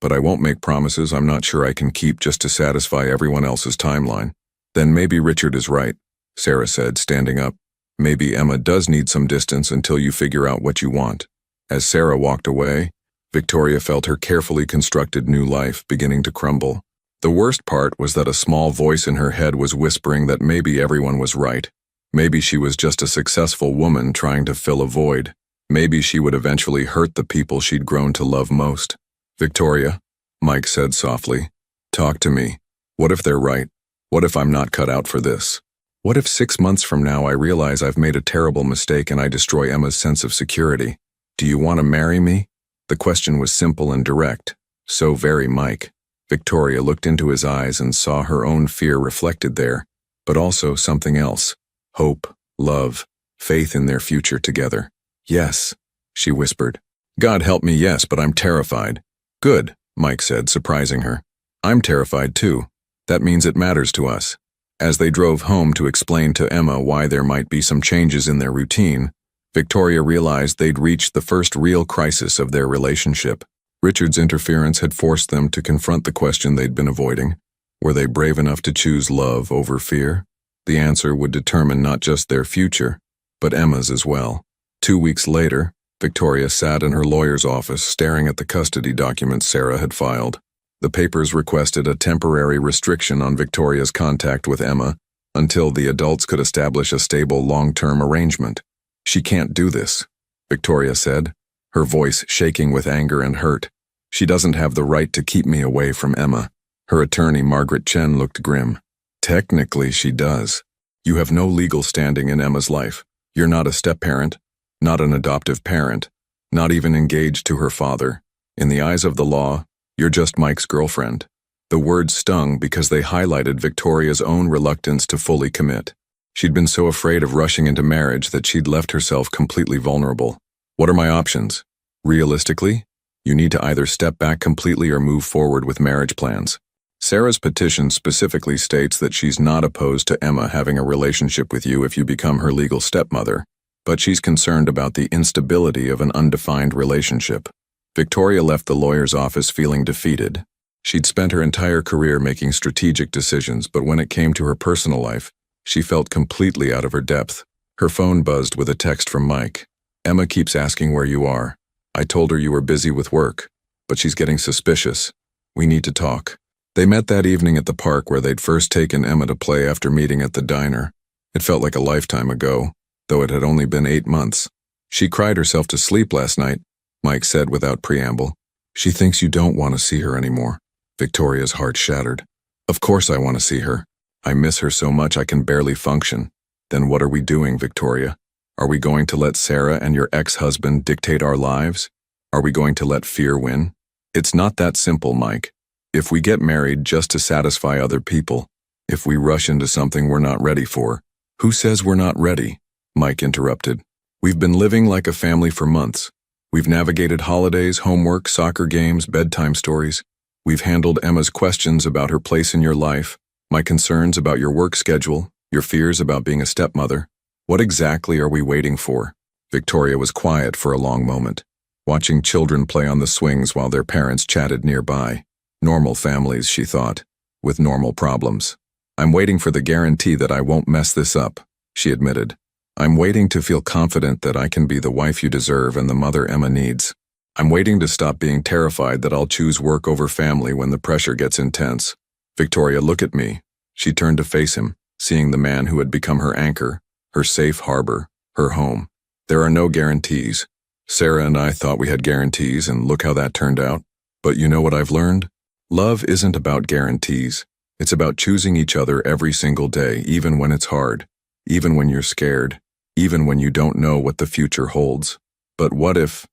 But I won't make promises I'm not sure I can keep just to satisfy everyone else's timeline." "Then maybe Richard is right," Sarah said, standing up. "Maybe Emma does need some distance until you figure out what you want." As Sarah walked away, Victoria felt her carefully constructed new life beginning to crumble. The worst part was that a small voice in her head was whispering that maybe everyone was right. Maybe she was just a successful woman trying to fill a void. Maybe she would eventually hurt the people she'd grown to love most. "Victoria," Mike said softly, "talk to me. What if they're right? What if I'm not cut out for this? What if 6 months from now I realize I've made a terrible mistake and I destroy Emma's sense of security? Do you want to marry me?" The question was simple and direct, so very Mike. Victoria looked into his eyes and saw her own fear reflected there, but also something else: hope, love, faith in their future together. Yes, she whispered. God help me, yes, but I'm terrified. Good, Mike said, surprising her. I'm terrified too. That means it matters to us. As they drove home to explain to Emma why there might be some changes in their routine, Victoria realized they'd reached the first real crisis of their relationship. Richard's interference had forced them to confront the question they'd been avoiding. Were they brave enough to choose love over fear? The answer would determine not just their future, but Emma's as well. 2 weeks later, Victoria sat in her lawyer's office staring at the custody documents Sarah had filed. The papers requested a temporary restriction on Victoria's contact with Emma until the adults could establish a stable long-term arrangement. She can't do this, Victoria said, her voice shaking with anger and hurt. She doesn't have the right to keep me away from Emma. Her attorney, Margaret Chen, looked grim. Technically, she does. You have no legal standing in Emma's life. You're not a step-parent, not an adoptive parent, not even engaged to her father. In the eyes of the law, you're just Mike's girlfriend. The words stung because they highlighted Victoria's own reluctance to fully commit. She'd been so afraid of rushing into marriage that she'd left herself completely vulnerable. What are my options? Realistically, you need to either step back completely or move forward with marriage plans. Sarah's petition specifically states that she's not opposed to Emma having a relationship with you if you become her legal stepmother, but she's concerned about the instability of an undefined relationship. Victoria left the lawyer's office feeling defeated. She'd spent her entire career making strategic decisions, but when it came to her personal life, she felt completely out of her depth. Her phone buzzed with a text from Mike. Emma keeps asking where you are. I told her you were busy with work, but she's getting suspicious. We need to talk. They met that evening at the park where they'd first taken Emma to play after meeting at the diner. It felt like a lifetime ago, though it had only been 8 months. She cried herself to sleep last night, Mike said without preamble. She thinks you don't want to see her anymore. Victoria's heart shattered. Of course I want to see her. I miss her so much I can barely function. Then what are we doing, Victoria? Are we going to let Sarah and your ex-husband dictate our lives? Are we going to let fear win? It's not that simple, Mike. If we get married just to satisfy other people, if we rush into something we're not ready for, who says we're not ready? Mike interrupted. We've been living like a family for months. We've navigated holidays, homework, soccer games, bedtime stories. We've handled Emma's questions about her place in your life, my concerns about your work schedule, your fears about being a stepmother. What exactly are we waiting for? Victoria was quiet for a long moment, watching children play on the swings while their parents chatted nearby. Normal families, she thought, with normal problems. I'm waiting for the guarantee that I won't mess this up, she admitted. I'm waiting to feel confident that I can be the wife you deserve and the mother Emma needs. I'm waiting to stop being terrified that I'll choose work over family when the pressure gets intense. Victoria, look at me. She turned to face him, seeing the man who had become her anchor, her safe harbor, her home. There are no guarantees. Sarah and I thought we had guarantees, and look how that turned out. But you know what I've learned? Love isn't about guarantees. It's about choosing each other every single day, even when it's hard, even when you're scared, even when you don't know what the future holds. But what if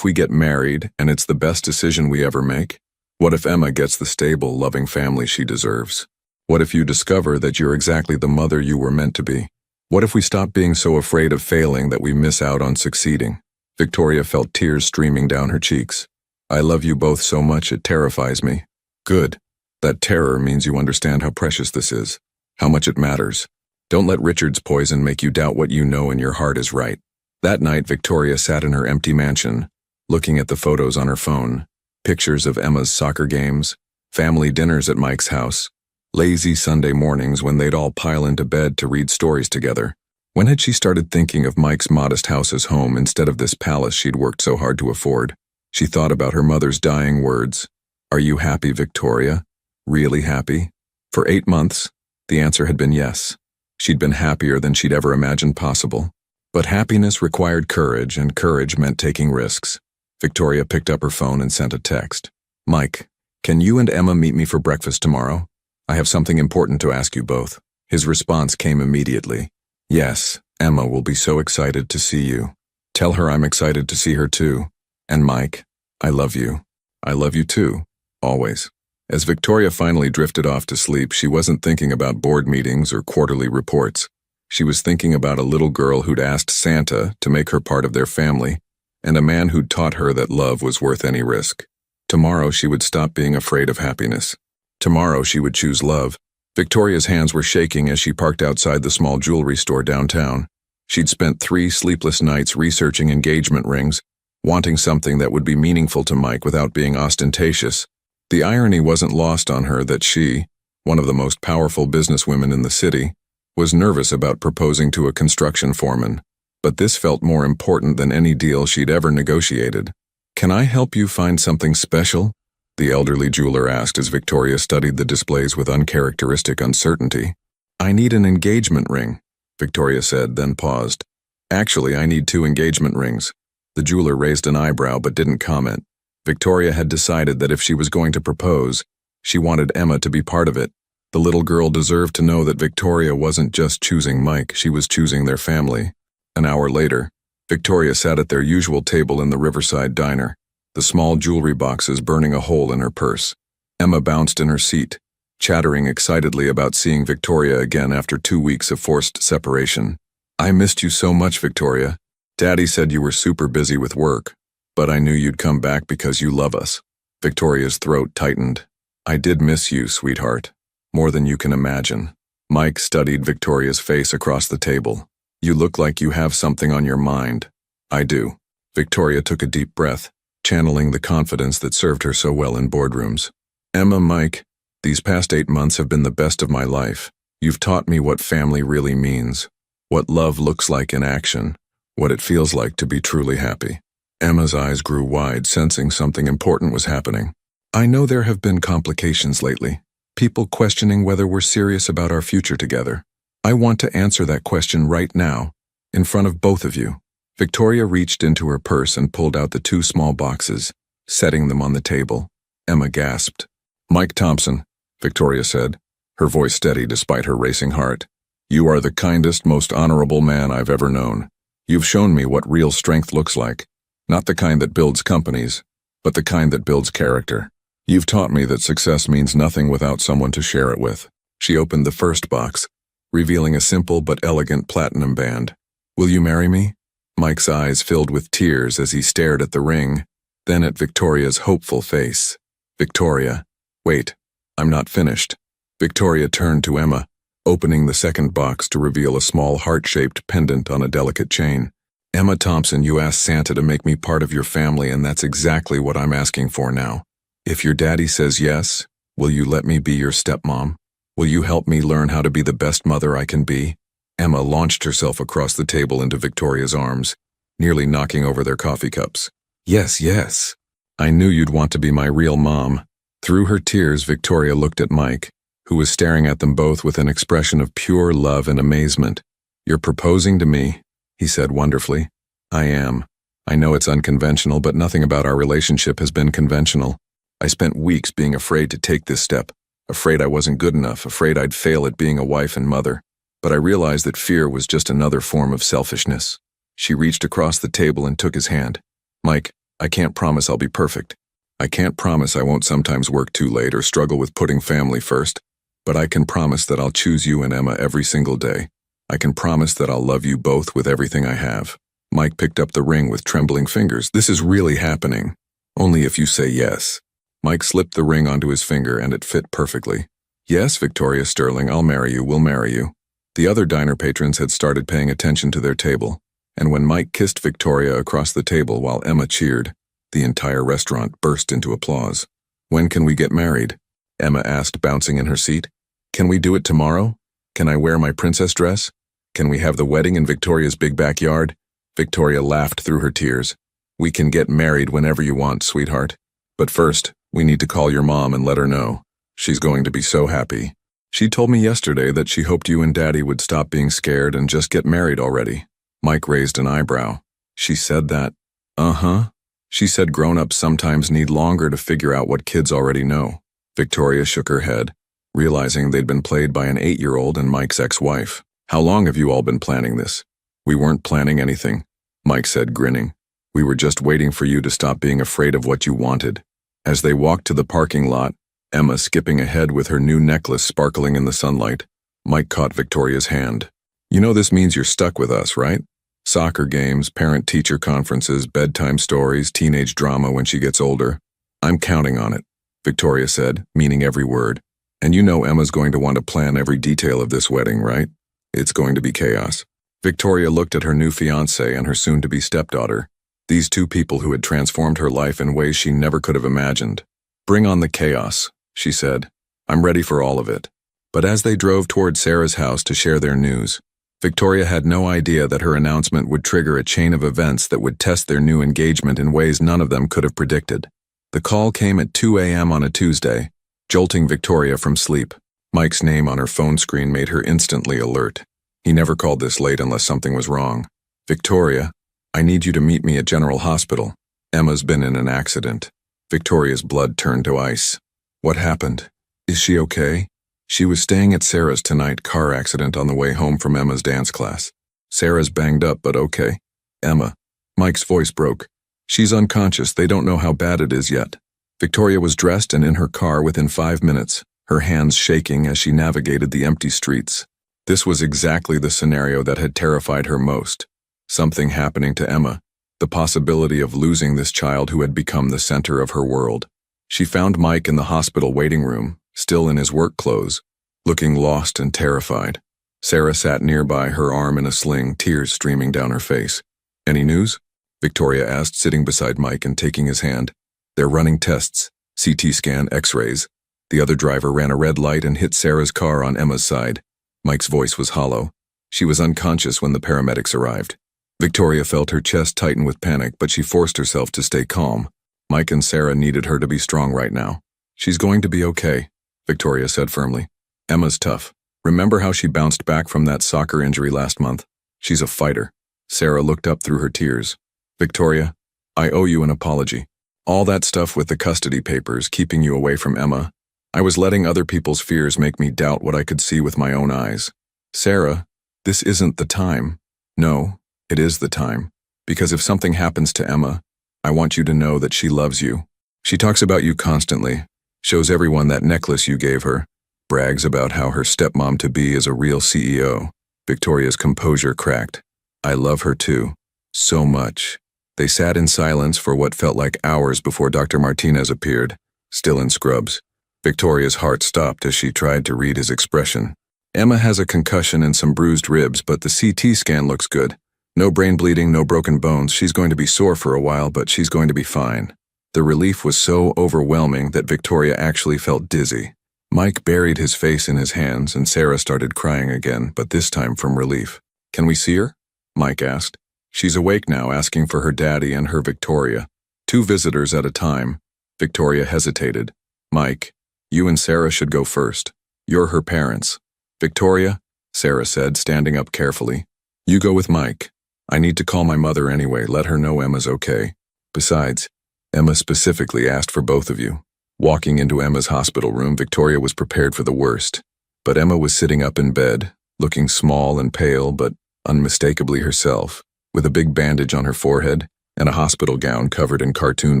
we get married and it's the best decision we ever make? What if Emma gets the stable, loving family she deserves? What if you discover that you're exactly the mother you were meant to be? What if we stop being so afraid of failing that we miss out on succeeding? Victoria felt tears streaming down her cheeks. I love you both so much it terrifies me. Good. That terror means you understand how precious this is, how much it matters. Don't let Richard's poison make you doubt what you know in your heart is right. That night, Victoria sat in her empty mansion, looking at the photos on her phone, pictures of Emma's soccer games, family dinners at Mike's house, lazy Sunday mornings when they'd all pile into bed to read stories together. When had she started thinking of Mike's modest house as home instead of this palace she'd worked so hard to afford? She thought about her mother's dying words. Are you happy, Victoria? Really happy? For 8 months, the answer had been yes. She'd been happier than she'd ever imagined possible. But happiness required courage, and courage meant taking risks. Victoria picked up her phone and sent a text. Mike, can you and Emma meet me for breakfast tomorrow? I have something important to ask you both. His response came immediately. Yes, Emma will be so excited to see you. Tell her I'm excited to see her too. And Mike, I love you. I love you too. Always. As Victoria finally drifted off to sleep, she wasn't thinking about board meetings or quarterly reports. She was thinking about a little girl who'd asked Santa to make her part of their family, and a man who'd taught her that love was worth any risk. Tomorrow she would stop being afraid of happiness. Tomorrow she would choose love. Victoria's hands were shaking as she parked outside the small jewelry store downtown. She'd spent 3 sleepless nights researching engagement rings, wanting something that would be meaningful to Mike without being ostentatious. The irony wasn't lost on her that she, one of the most powerful businesswomen in the city, was nervous about proposing to a construction foreman. But this felt more important than any deal she'd ever negotiated. "Can I help you find something special?" the elderly jeweler asked as Victoria studied the displays with uncharacteristic uncertainty. "I need an engagement ring," Victoria said, then paused. "Actually, I need 2 engagement rings." The jeweler raised an eyebrow but didn't comment. Victoria had decided that if she was going to propose, she wanted Emma to be part of it. The little girl deserved to know that Victoria wasn't just choosing Mike, she was choosing their family. An hour later, Victoria sat at their usual table in the Riverside diner, the small jewelry boxes burning a hole in her purse. Emma bounced in her seat, chattering excitedly about seeing Victoria again after 2 weeks of forced separation. "I missed you so much, Victoria. Daddy said you were super busy with work, but I knew you'd come back because you love us." Victoria's throat tightened. "I did miss you, sweetheart. More than you can imagine." Mike studied Victoria's face across the table. "You look like you have something on your mind." "I do." Victoria took a deep breath, channeling the confidence that served her so well in boardrooms. "Emma, Mike, these past 8 months have been the best of my life. You've taught me what family really means, what love looks like in action, what it feels like to be truly happy." Emma's eyes grew wide, sensing something important was happening. "I know there have been complications lately, people questioning whether we're serious about our future together. I want to answer that question right now, in front of both of you." Victoria reached into her purse and pulled out the 2 small boxes, setting them on the table. Emma gasped. "Mike Thompson," Victoria said, her voice steady despite her racing heart. "You are the kindest, most honorable man I've ever known. You've shown me what real strength looks like, not the kind that builds companies, but the kind that builds character. You've taught me that success means nothing without someone to share it with." She opened the first box, revealing a simple but elegant platinum band. "Will you marry me?" Mike's eyes filled with tears as he stared at the ring, then at Victoria's hopeful face. "Victoria, wait, I'm not finished." Victoria turned to Emma, opening the second box to reveal a small heart-shaped pendant on a delicate chain. "Emma Thompson, you asked Santa to make me part of your family, and that's exactly what I'm asking for now. If your daddy says yes, will you let me be your stepmom? Will you help me learn how to be the best mother I can be?" Emma launched herself across the table into Victoria's arms, nearly knocking over their coffee cups. "Yes, yes. I knew you'd want to be my real mom." Through her tears, Victoria looked at Mike, who was staring at them both with an expression of pure love and amazement. "You're proposing to me," he said wonderfully. "I am. I know it's unconventional, but nothing about our relationship has been conventional. I spent weeks being afraid to take this step, afraid I wasn't good enough, afraid I'd fail at being a wife and mother. But I realized that fear was just another form of selfishness." She reached across the table and took his hand. "Mike, I can't promise I'll be perfect. I can't promise I won't sometimes work too late or struggle with putting family first. But I can promise that I'll choose you and Emma every single day. I can promise that I'll love you both with everything I have." Mike picked up the ring with trembling fingers. "This is really happening. Only if you say yes." Mike slipped the ring onto his finger and it fit perfectly. "Yes, Victoria Sterling, I'll marry you, we'll marry you." The other diner patrons had started paying attention to their table, and when Mike kissed Victoria across the table while Emma cheered, the entire restaurant burst into applause. "When can we get married?" Emma asked, bouncing in her seat. "Can we do it tomorrow? Can I wear my princess dress? Can we have the wedding in Victoria's big backyard?" Victoria laughed through her tears. "We can get married whenever you want, sweetheart. But first, we need to call your mom and let her know. She's going to be so happy. She told me yesterday that she hoped you and Daddy would stop being scared and just get married already." Mike raised an eyebrow. "She said that?" "Uh-huh. She said grown-ups sometimes need longer to figure out what kids already know." Victoria shook her head, realizing they'd been played by an 8-year-old and Mike's ex-wife. "How long have you all been planning this?" "We weren't planning anything," Mike said, grinning. "We were just waiting for you to stop being afraid of what you wanted." As they walked to the parking lot, Emma skipping ahead with her new necklace sparkling in the sunlight, Mike caught Victoria's hand. You know this means you're stuck with us, right? Soccer games, parent-teacher conferences, bedtime stories, teenage drama when she gets older. I'm counting on it, Victoria said, meaning every word. And you know Emma's going to want to plan every detail of this wedding, right? It's going to be chaos. Victoria looked at her new fiancé and her soon-to-be stepdaughter. These two people who had transformed her life in ways she never could have imagined. Bring on the chaos, she said. I'm ready for all of it. But as they drove toward Sarah's house to share their news, Victoria had no idea that her announcement would trigger a chain of events that would test their new engagement in ways none of them could have predicted. The call came at 2 a.m. on a Tuesday, jolting Victoria from sleep. Mike's name on her phone screen made her instantly alert. He never called this late unless something was wrong. Victoria, I need you to meet me at General Hospital. Emma's been in an accident. Victoria's blood turned to ice. What happened? Is she okay? She was staying at Sarah's tonight, car accident on the way home from Emma's dance class. Sarah's banged up, but okay. Emma. Mike's voice broke. She's unconscious, they don't know how bad it is yet. Victoria was dressed and in her car within 5 minutes, her hands shaking as she navigated the empty streets. This was exactly the scenario that had terrified her most. Something happening to Emma, the possibility of losing this child who had become the center of her world. She found Mike in the hospital waiting room, still in his work clothes, looking lost and terrified. Sarah sat nearby, her arm in a sling, tears streaming down her face. Any news? Victoria asked, sitting beside Mike and taking his hand. They're running tests, CT scan, x-rays. The other driver ran a red light and hit Sarah's car on Emma's side. Mike's voice was hollow. She was unconscious when the paramedics arrived. Victoria felt her chest tighten with panic, but she forced herself to stay calm. Mike and Sarah needed her to be strong right now. She's going to be okay, Victoria said firmly. Emma's tough. Remember how she bounced back from that soccer injury last month? She's a fighter. Sarah looked up through her tears. Victoria, I owe you an apology. All that stuff with the custody papers keeping you away from Emma. I was letting other people's fears make me doubt what I could see with my own eyes. Sarah, this isn't the time. No, it is the time. Because if something happens to Emma, I want you to know that she loves you. She talks about you constantly, shows everyone that necklace you gave her, brags about how her stepmom-to-be is a real CEO. Victoria's composure cracked. I love her too. So much. They sat in silence for what felt like hours before Dr. Martinez appeared, still in scrubs. Victoria's heart stopped as she tried to read his expression. Emma has a concussion and some bruised ribs, but the CT scan looks good. No brain bleeding, no broken bones. She's going to be sore for a while, but she's going to be fine. The relief was so overwhelming that Victoria actually felt dizzy. Mike buried his face in his hands and Sarah started crying again, but this time from relief. Can we see her? Mike asked. She's awake now, asking for her daddy and her Victoria. 2 visitors at a time. Victoria hesitated. Mike, you and Sarah should go first. You're her parents. Victoria, Sarah said, standing up carefully. You go with Mike. I need to call my mother anyway, let her know Emma's okay. Besides, Emma specifically asked for both of you. Walking into Emma's hospital room, Victoria was prepared for the worst. But Emma was sitting up in bed, looking small and pale, but unmistakably herself, with a big bandage on her forehead and a hospital gown covered in cartoon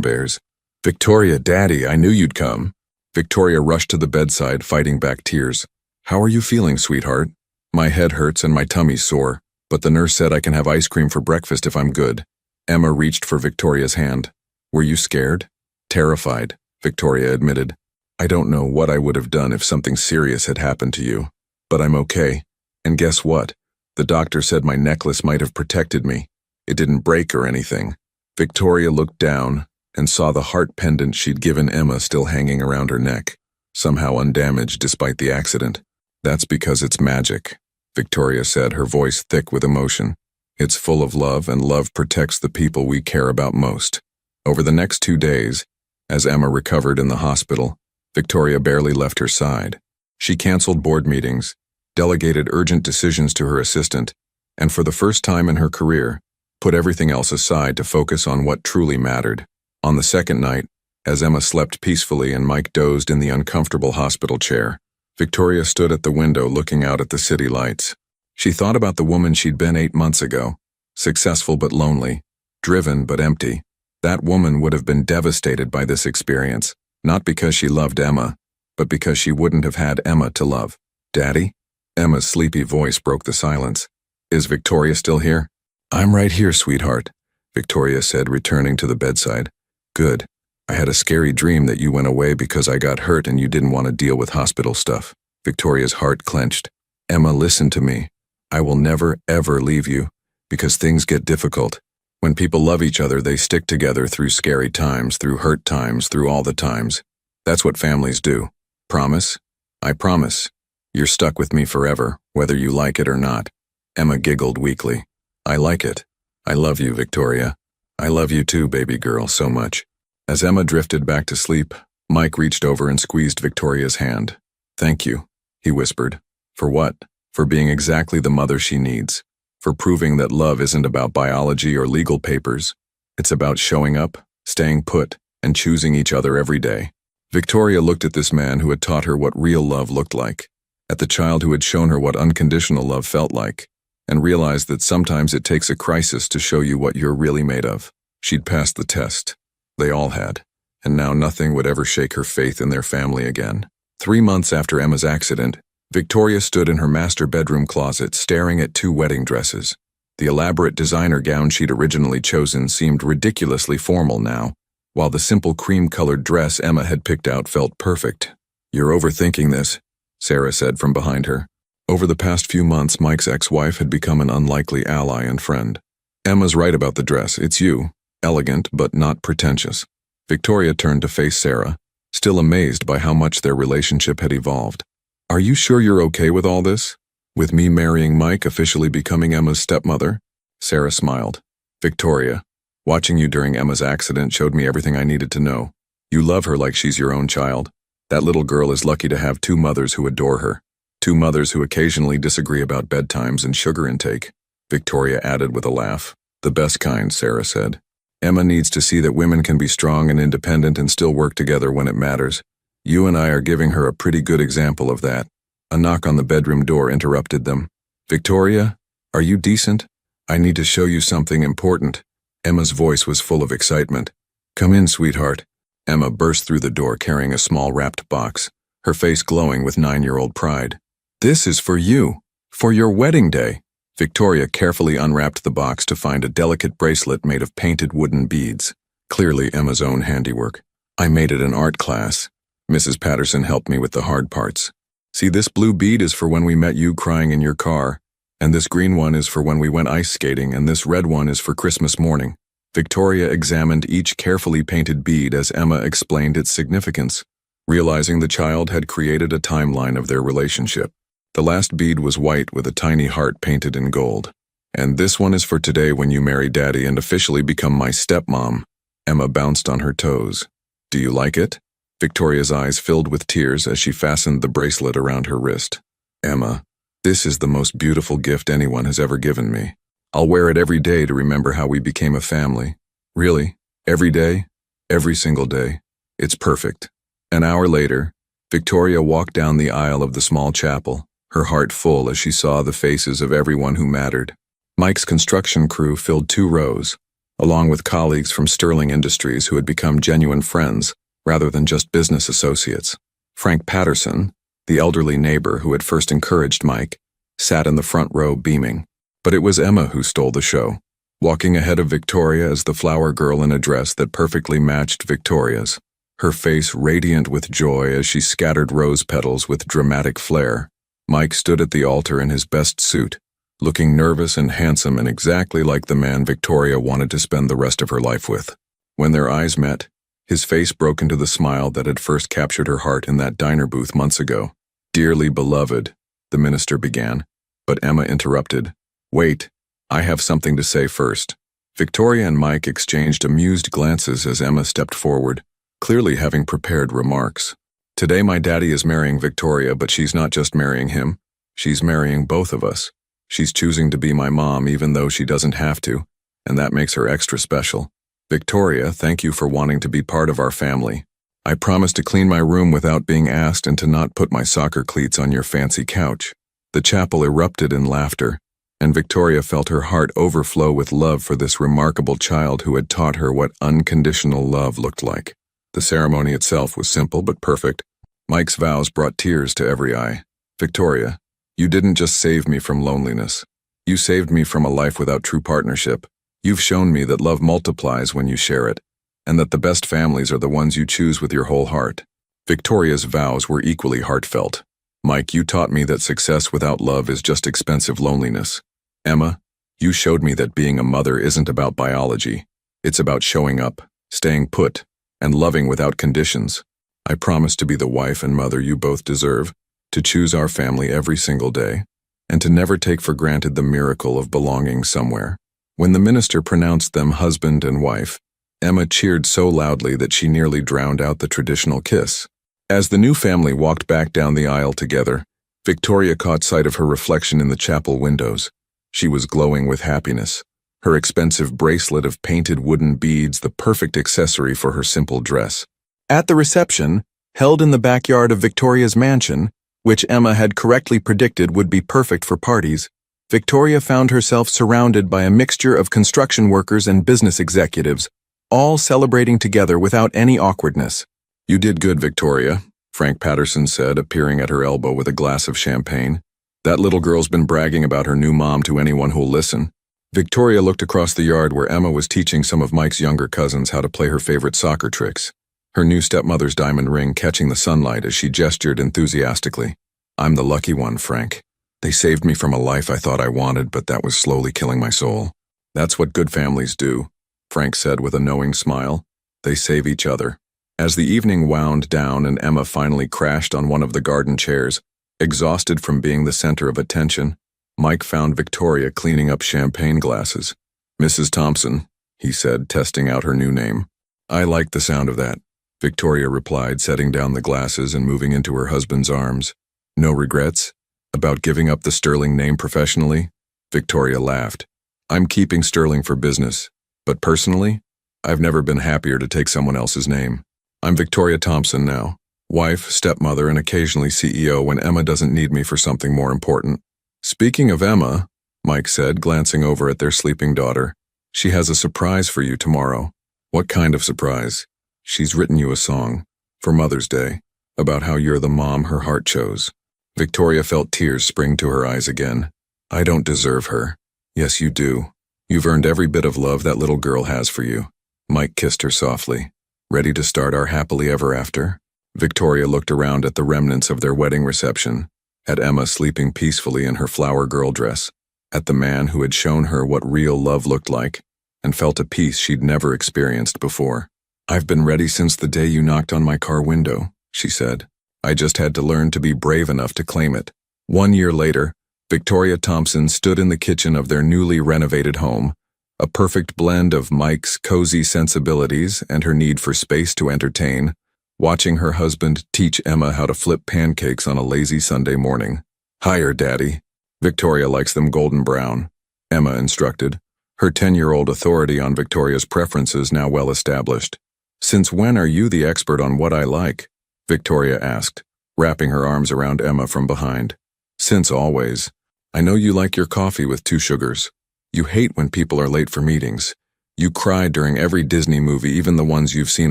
bears. Victoria, Daddy, I knew you'd come. Victoria rushed to the bedside, fighting back tears. How are you feeling, sweetheart? My head hurts and my tummy's sore, but the nurse said I can have ice cream for breakfast if I'm good. Emma reached for Victoria's hand. Were you scared? Terrified, Victoria admitted. I don't know what I would have done if something serious had happened to you, but I'm okay. And guess what? The doctor said my necklace might have protected me. It didn't break or anything. Victoria looked down and saw the heart pendant she'd given Emma still hanging around her neck, somehow undamaged despite the accident. That's because it's magic, Victoria said, her voice thick with emotion. It's full of love, and love protects the people we care about most. Over the next 2 days, as Emma recovered in the hospital, Victoria barely left her side. She canceled board meetings, delegated urgent decisions to her assistant, and for the first time in her career, put everything else aside to focus on what truly mattered. On the second night, as Emma slept peacefully and Mike dozed in the uncomfortable hospital chair, Victoria stood at the window looking out at the city lights. She thought about the woman she'd been 8 months ago, successful but lonely, driven but empty. That woman would have been devastated by this experience, not because she loved Emma, but because she wouldn't have had Emma to love. Daddy? Emma's sleepy voice broke the silence. Is Victoria still here? I'm right here, sweetheart, Victoria said, returning to the bedside. Good. I had a scary dream that you went away because I got hurt and you didn't want to deal with hospital stuff. Victoria's heart clenched. Emma, listen to me. I will never, ever leave you, because things get difficult. When people love each other, they stick together through scary times, through hurt times, through all the times. That's what families do. Promise? I promise. You're stuck with me forever, whether you like it or not. Emma giggled weakly. I like it. I love you, Victoria. I love you too, baby girl, so much. As Emma drifted back to sleep, Mike reached over and squeezed Victoria's hand. Thank you, he whispered. For what? For being exactly the mother she needs. For proving that love isn't about biology or legal papers. It's about showing up, staying put, and choosing each other every day. Victoria looked at this man who had taught her what real love looked like, at the child who had shown her what unconditional love felt like, and realized that sometimes it takes a crisis to show you what you're really made of. She'd passed the test. They all had, and now nothing would ever shake her faith in their family again. 3 months after Emma's accident, Victoria stood in her master bedroom closet staring at 2 wedding dresses. The elaborate designer gown she'd originally chosen seemed ridiculously formal now, while the simple cream-colored dress Emma had picked out felt perfect. You're overthinking this, Sarah said from behind her. Over the past few months, Mike's ex-wife had become an unlikely ally and friend. Emma's right about the dress. It's you. Elegant, but not pretentious. Victoria turned to face Sarah, still amazed by how much their relationship had evolved. Are you sure you're okay with all this? With me marrying Mike, officially becoming Emma's stepmother? Sarah smiled. Victoria, watching you during Emma's accident showed me everything I needed to know. You love her like she's your own child. That little girl is lucky to have 2 mothers who adore her. 2 mothers who occasionally disagree about bedtimes and sugar intake. Victoria added with a laugh. The best kind, Sarah said. Emma needs to see that women can be strong and independent and still work together when it matters. You and I are giving her a pretty good example of that. A knock on the bedroom door interrupted them. Victoria, are you decent? I need to show you something important. Emma's voice was full of excitement. Come in, sweetheart. Emma burst through the door carrying a small wrapped box, her face glowing with 9-year-old pride. This is for you. For your wedding day. Victoria carefully unwrapped the box to find a delicate bracelet made of painted wooden beads. Clearly Emma's own handiwork. I made it in art class. Mrs. Patterson helped me with the hard parts. See, this blue bead is for when we met you crying in your car, and this green one is for when we went ice skating, and this red one is for Christmas morning. Victoria examined each carefully painted bead as Emma explained its significance, realizing the child had created a timeline of their relationship. The last bead was white with a tiny heart painted in gold. And this one is for today when you marry Daddy and officially become my stepmom. Emma bounced on her toes. Do you like it? Victoria's eyes filled with tears as she fastened the bracelet around her wrist. Emma, this is the most beautiful gift anyone has ever given me. I'll wear it every day to remember how we became a family. Really? Every day? Every single day. It's perfect. An hour later, Victoria walked down the aisle of the small chapel, her heart full as she saw the faces of everyone who mattered. Mike's construction crew filled 2 rows, along with colleagues from Sterling Industries who had become genuine friends, rather than just business associates. Frank Patterson, the elderly neighbor who had first encouraged Mike, sat in the front row beaming. But it was Emma who stole the show, walking ahead of Victoria as the flower girl in a dress that perfectly matched Victoria's, her face radiant with joy as she scattered rose petals with dramatic flair. Mike stood at the altar in his best suit, looking nervous and handsome and exactly like the man Victoria wanted to spend the rest of her life with. When their eyes met, his face broke into the smile that had first captured her heart in that diner booth months ago. Dearly beloved, the minister began, but Emma interrupted. Wait, I have something to say first. Victoria and Mike exchanged amused glances as Emma stepped forward, clearly having prepared remarks. Today my daddy is marrying Victoria, but she's not just marrying him. She's marrying both of us. She's choosing to be my mom even though she doesn't have to, and that makes her extra special. Victoria, thank you for wanting to be part of our family. I promise to clean my room without being asked and to not put my soccer cleats on your fancy couch. The chapel erupted in laughter, and Victoria felt her heart overflow with love for this remarkable child who had taught her what unconditional love looked like. The ceremony itself was simple but perfect. Mike's vows brought tears to every eye. Victoria, you didn't just save me from loneliness. You saved me from a life without true partnership. You've shown me that love multiplies when you share it, and that the best families are the ones you choose with your whole heart. Victoria's vows were equally heartfelt. Mike, you taught me that success without love is just expensive loneliness. Emma, you showed me that being a mother isn't about biology. It's about showing up, staying put, and loving without conditions. I promise to be the wife and mother you both deserve, to choose our family every single day, and to never take for granted the miracle of belonging somewhere. When the minister pronounced them husband and wife, Emma cheered so loudly that she nearly drowned out the traditional kiss. As the new family walked back down the aisle together, Victoria caught sight of her reflection in the chapel windows. She was glowing with happiness, her expensive bracelet of painted wooden beads the perfect accessory for her simple dress. At the reception, held in the backyard of Victoria's mansion, which Emma had correctly predicted would be perfect for parties, Victoria found herself surrounded by a mixture of construction workers and business executives, all celebrating together without any awkwardness. You did good, Victoria, Frank Patterson said, appearing at her elbow with a glass of champagne. That little girl's been bragging about her new mom to anyone who'll listen. Victoria looked across the yard where Emma was teaching some of Mike's younger cousins how to play her favorite soccer tricks, her new stepmother's diamond ring catching the sunlight as she gestured enthusiastically. I'm the lucky one, Frank. They saved me from a life I thought I wanted, but that was slowly killing my soul. That's what good families do, Frank said with a knowing smile. They save each other. As the evening wound down and Emma finally crashed on one of the garden chairs, exhausted from being the center of attention, Mike found Victoria cleaning up champagne glasses. Mrs. Thompson, he said, testing out her new name. I like the sound of that, Victoria replied, setting down the glasses and moving into her husband's arms. No regrets? About giving up the Sterling name professionally? Victoria laughed. I'm keeping Sterling for business, but personally, I've never been happier to take someone else's name. I'm Victoria Thompson now, wife, stepmother, and occasionally CEO when Emma doesn't need me for something more important. Speaking of Emma, Mike said, glancing over at their sleeping daughter, she has a surprise for you tomorrow. What kind of surprise? She's written you a song, for Mother's Day, about how you're the mom her heart chose. Victoria felt tears spring to her eyes again. I don't deserve her. Yes, you do. You've earned every bit of love that little girl has for you. Mike kissed her softly. Ready to start our happily ever after? Victoria looked around at the remnants of their wedding reception, at Emma sleeping peacefully in her flower girl dress, at the man who had shown her what real love looked like, and felt a peace she'd never experienced before. I've been ready since the day you knocked on my car window, she said. I just had to learn to be brave enough to claim it. 1 year later, Victoria Thompson stood in the kitchen of their newly renovated home, a perfect blend of Mike's cozy sensibilities and her need for space to entertain, watching her husband teach Emma how to flip pancakes on a lazy Sunday morning. Higher, Daddy. Victoria likes them golden brown, Emma instructed, her 10-year-old authority on Victoria's preferences now well established. Since when are you the expert on what I like? Victoria asked, wrapping her arms around Emma from behind. Since always. I know you like your coffee with 2 sugars. You hate when people are late for meetings. You cry during every Disney movie, even the ones you've seen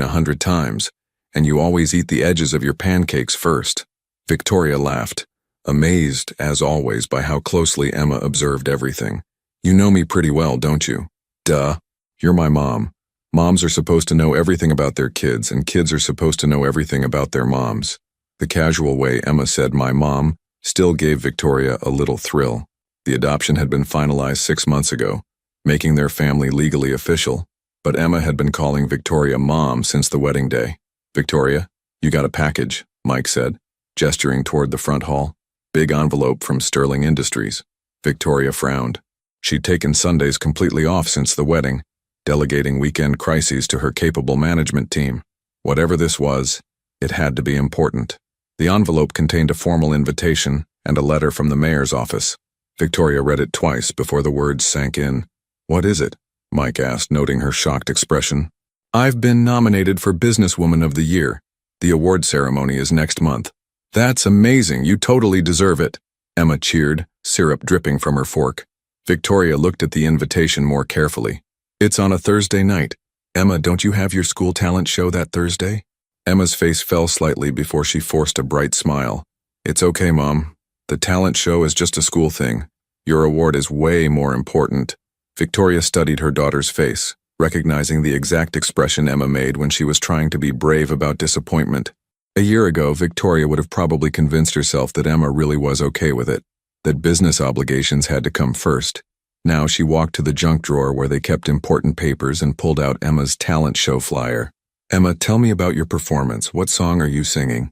100 times, and you always eat the edges of your pancakes first. Victoria laughed, amazed, as always, by how closely Emma observed everything. You know me pretty well, don't you? Duh. You're my mom. Moms are supposed to know everything about their kids, and kids are supposed to know everything about their moms. The casual way Emma said my mom still gave Victoria a little thrill. The adoption had been finalized 6 months ago, making their family legally official, but Emma had been calling Victoria Mom since the wedding day. Victoria, you got a package, Mike said, gesturing toward the front hall. Big envelope from Sterling Industries. Victoria frowned. She'd taken Sundays completely off since the wedding, delegating weekend crises to her capable management team. Whatever this was, it had to be important. The envelope contained a formal invitation and a letter from the mayor's office. Victoria read it twice before the words sank in. What is it? Mike asked, noting her shocked expression. I've been nominated for Businesswoman of the Year. The award ceremony is next month. That's amazing. You totally deserve it. Emma cheered, syrup dripping from her fork. Victoria looked at the invitation more carefully. It's on a Thursday night. Emma, don't you have your school talent show that Thursday? Emma's face fell slightly before she forced a bright smile. It's okay, Mom. The talent show is just a school thing. Your award is way more important. Victoria studied her daughter's face, recognizing the exact expression Emma made when she was trying to be brave about disappointment. A year ago, Victoria would have probably convinced herself that Emma really was okay with it, that business obligations had to come first. Now she walked to the junk drawer where they kept important papers and pulled out Emma's talent show flyer. Emma, tell me about your performance. What song are you singing?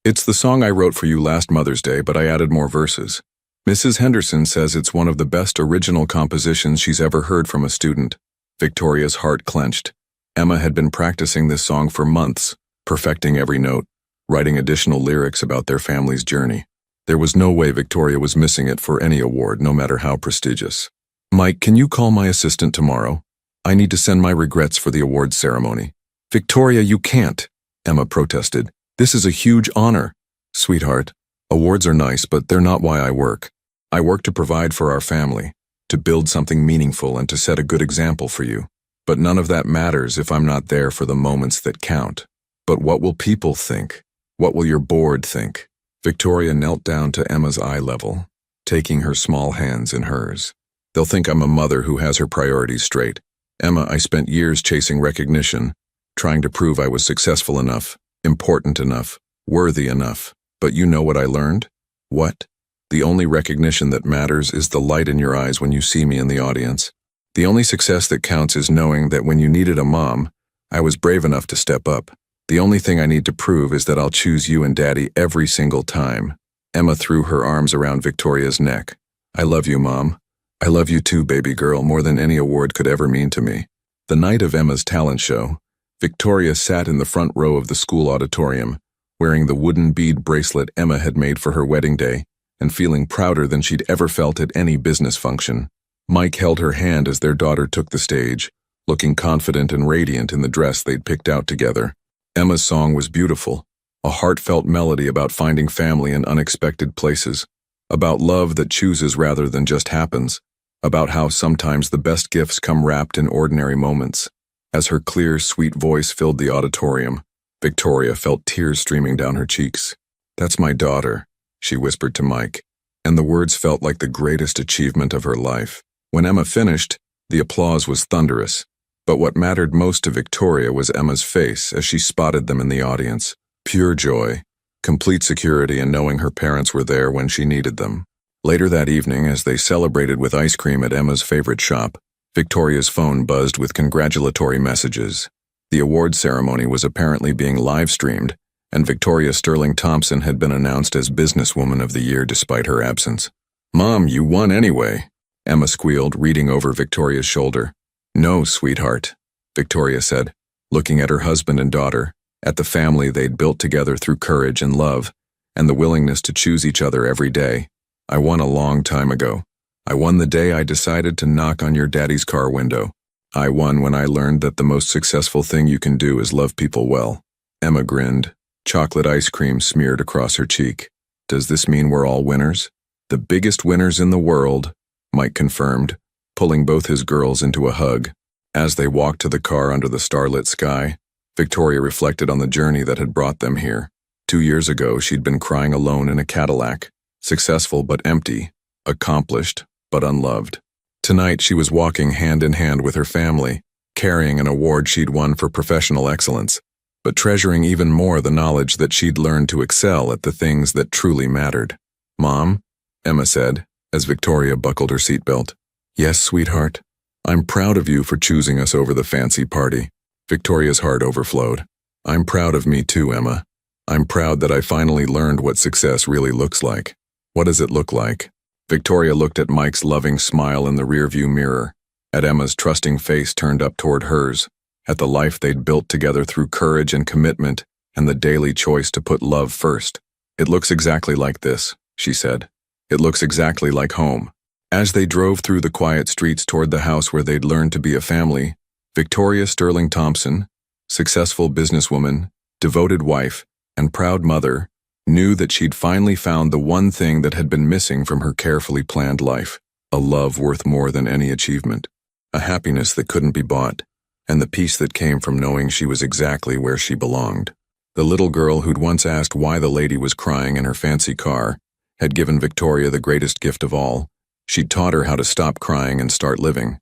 It's the song I wrote for you last Mother's Day, but I added more verses. Mrs. Henderson says it's one of the best original compositions she's ever heard from a student. Victoria's heart clenched. Emma had been practicing this song for months, perfecting every note, writing additional lyrics about their family's journey. There was no way Victoria was missing it for any award, no matter how prestigious. Mike, can you call my assistant tomorrow? I need to send my regrets for the awards ceremony. Victoria, you can't, Emma protested. This is a huge honor. Sweetheart, awards are nice, but they're not why I work. I work to provide for our family, to build something meaningful and to set a good example for you. But none of that matters if I'm not there for the moments that count. But what will people think? What will your board think? Victoria knelt down to Emma's eye level, taking her small hands in hers. They'll think I'm a mother who has her priorities straight. Emma, I spent years chasing recognition, trying to prove I was successful enough, important enough, worthy enough. But you know what I learned? What? The only recognition that matters is the light in your eyes when you see me in the audience. The only success that counts is knowing that when you needed a mom, I was brave enough to step up. The only thing I need to prove is that I'll choose you and Daddy every single time. Emma threw her arms around Victoria's neck. I love you, Mom. I love you too, baby girl, more than any award could ever mean to me. The night of Emma's talent show, Victoria sat in the front row of the school auditorium, wearing the wooden bead bracelet Emma had made for her wedding day, and feeling prouder than she'd ever felt at any business function. Mike held her hand as their daughter took the stage, looking confident and radiant in the dress they'd picked out together. Emma's song was beautiful, a heartfelt melody about finding family in unexpected places, about love that chooses rather than just happens, about how sometimes the best gifts come wrapped in ordinary moments. As her clear, sweet voice filled the auditorium, Victoria felt tears streaming down her cheeks. That's my daughter, she whispered to Mike, and the words felt like the greatest achievement of her life. When Emma finished, the applause was thunderous. But what mattered most to Victoria was Emma's face as she spotted them in the audience. Pure joy, complete security in knowing her parents were there when she needed them. Later that evening, as they celebrated with ice cream at Emma's favorite shop, Victoria's phone buzzed with congratulatory messages. The award ceremony was apparently being live-streamed, and Victoria Sterling Thompson had been announced as Businesswoman of the Year despite her absence. Mom, you won anyway, Emma squealed, reading over Victoria's shoulder. No, sweetheart, Victoria said, looking at her husband and daughter, at the family they'd built together through courage and love, and the willingness to choose each other every day. I won a long time ago. I won the day I decided to knock on your daddy's car window. I won when I learned that the most successful thing you can do is love people well. Emma grinned, chocolate ice cream smeared across her cheek. Does this mean we're all winners? The biggest winners in the world, Mike confirmed, pulling both his girls into a hug. As they walked to the car under the starlit sky, Victoria reflected on the journey that had brought them here. 2 years ago, she'd been crying alone in a Cadillac, successful but empty, accomplished but unloved. Tonight, she was walking hand in hand with her family, carrying an award she'd won for professional excellence, but treasuring even more the knowledge that she'd learned to excel at the things that truly mattered. Mom, Emma said, as Victoria buckled her seatbelt. Yes, sweetheart. I'm proud of you for choosing us over the fancy party. Victoria's heart overflowed. I'm proud of me too, Emma. I'm proud that I finally learned what success really looks like. What does it look like? Victoria looked at Mike's loving smile in the rearview mirror, at Emma's trusting face turned up toward hers, at the life they'd built together through courage and commitment and the daily choice to put love first. It looks exactly like this, she said. It looks exactly like home. As they drove through the quiet streets toward the house where they'd learned to be a family, Victoria Sterling Thompson, successful businesswoman, devoted wife, and proud mother, knew that she'd finally found the one thing that had been missing from her carefully planned life, a love worth more than any achievement, a happiness that couldn't be bought, and the peace that came from knowing she was exactly where she belonged. The little girl who'd once asked why the lady was crying in her fancy car had given Victoria the greatest gift of all, She'd taught her how to stop crying and start living.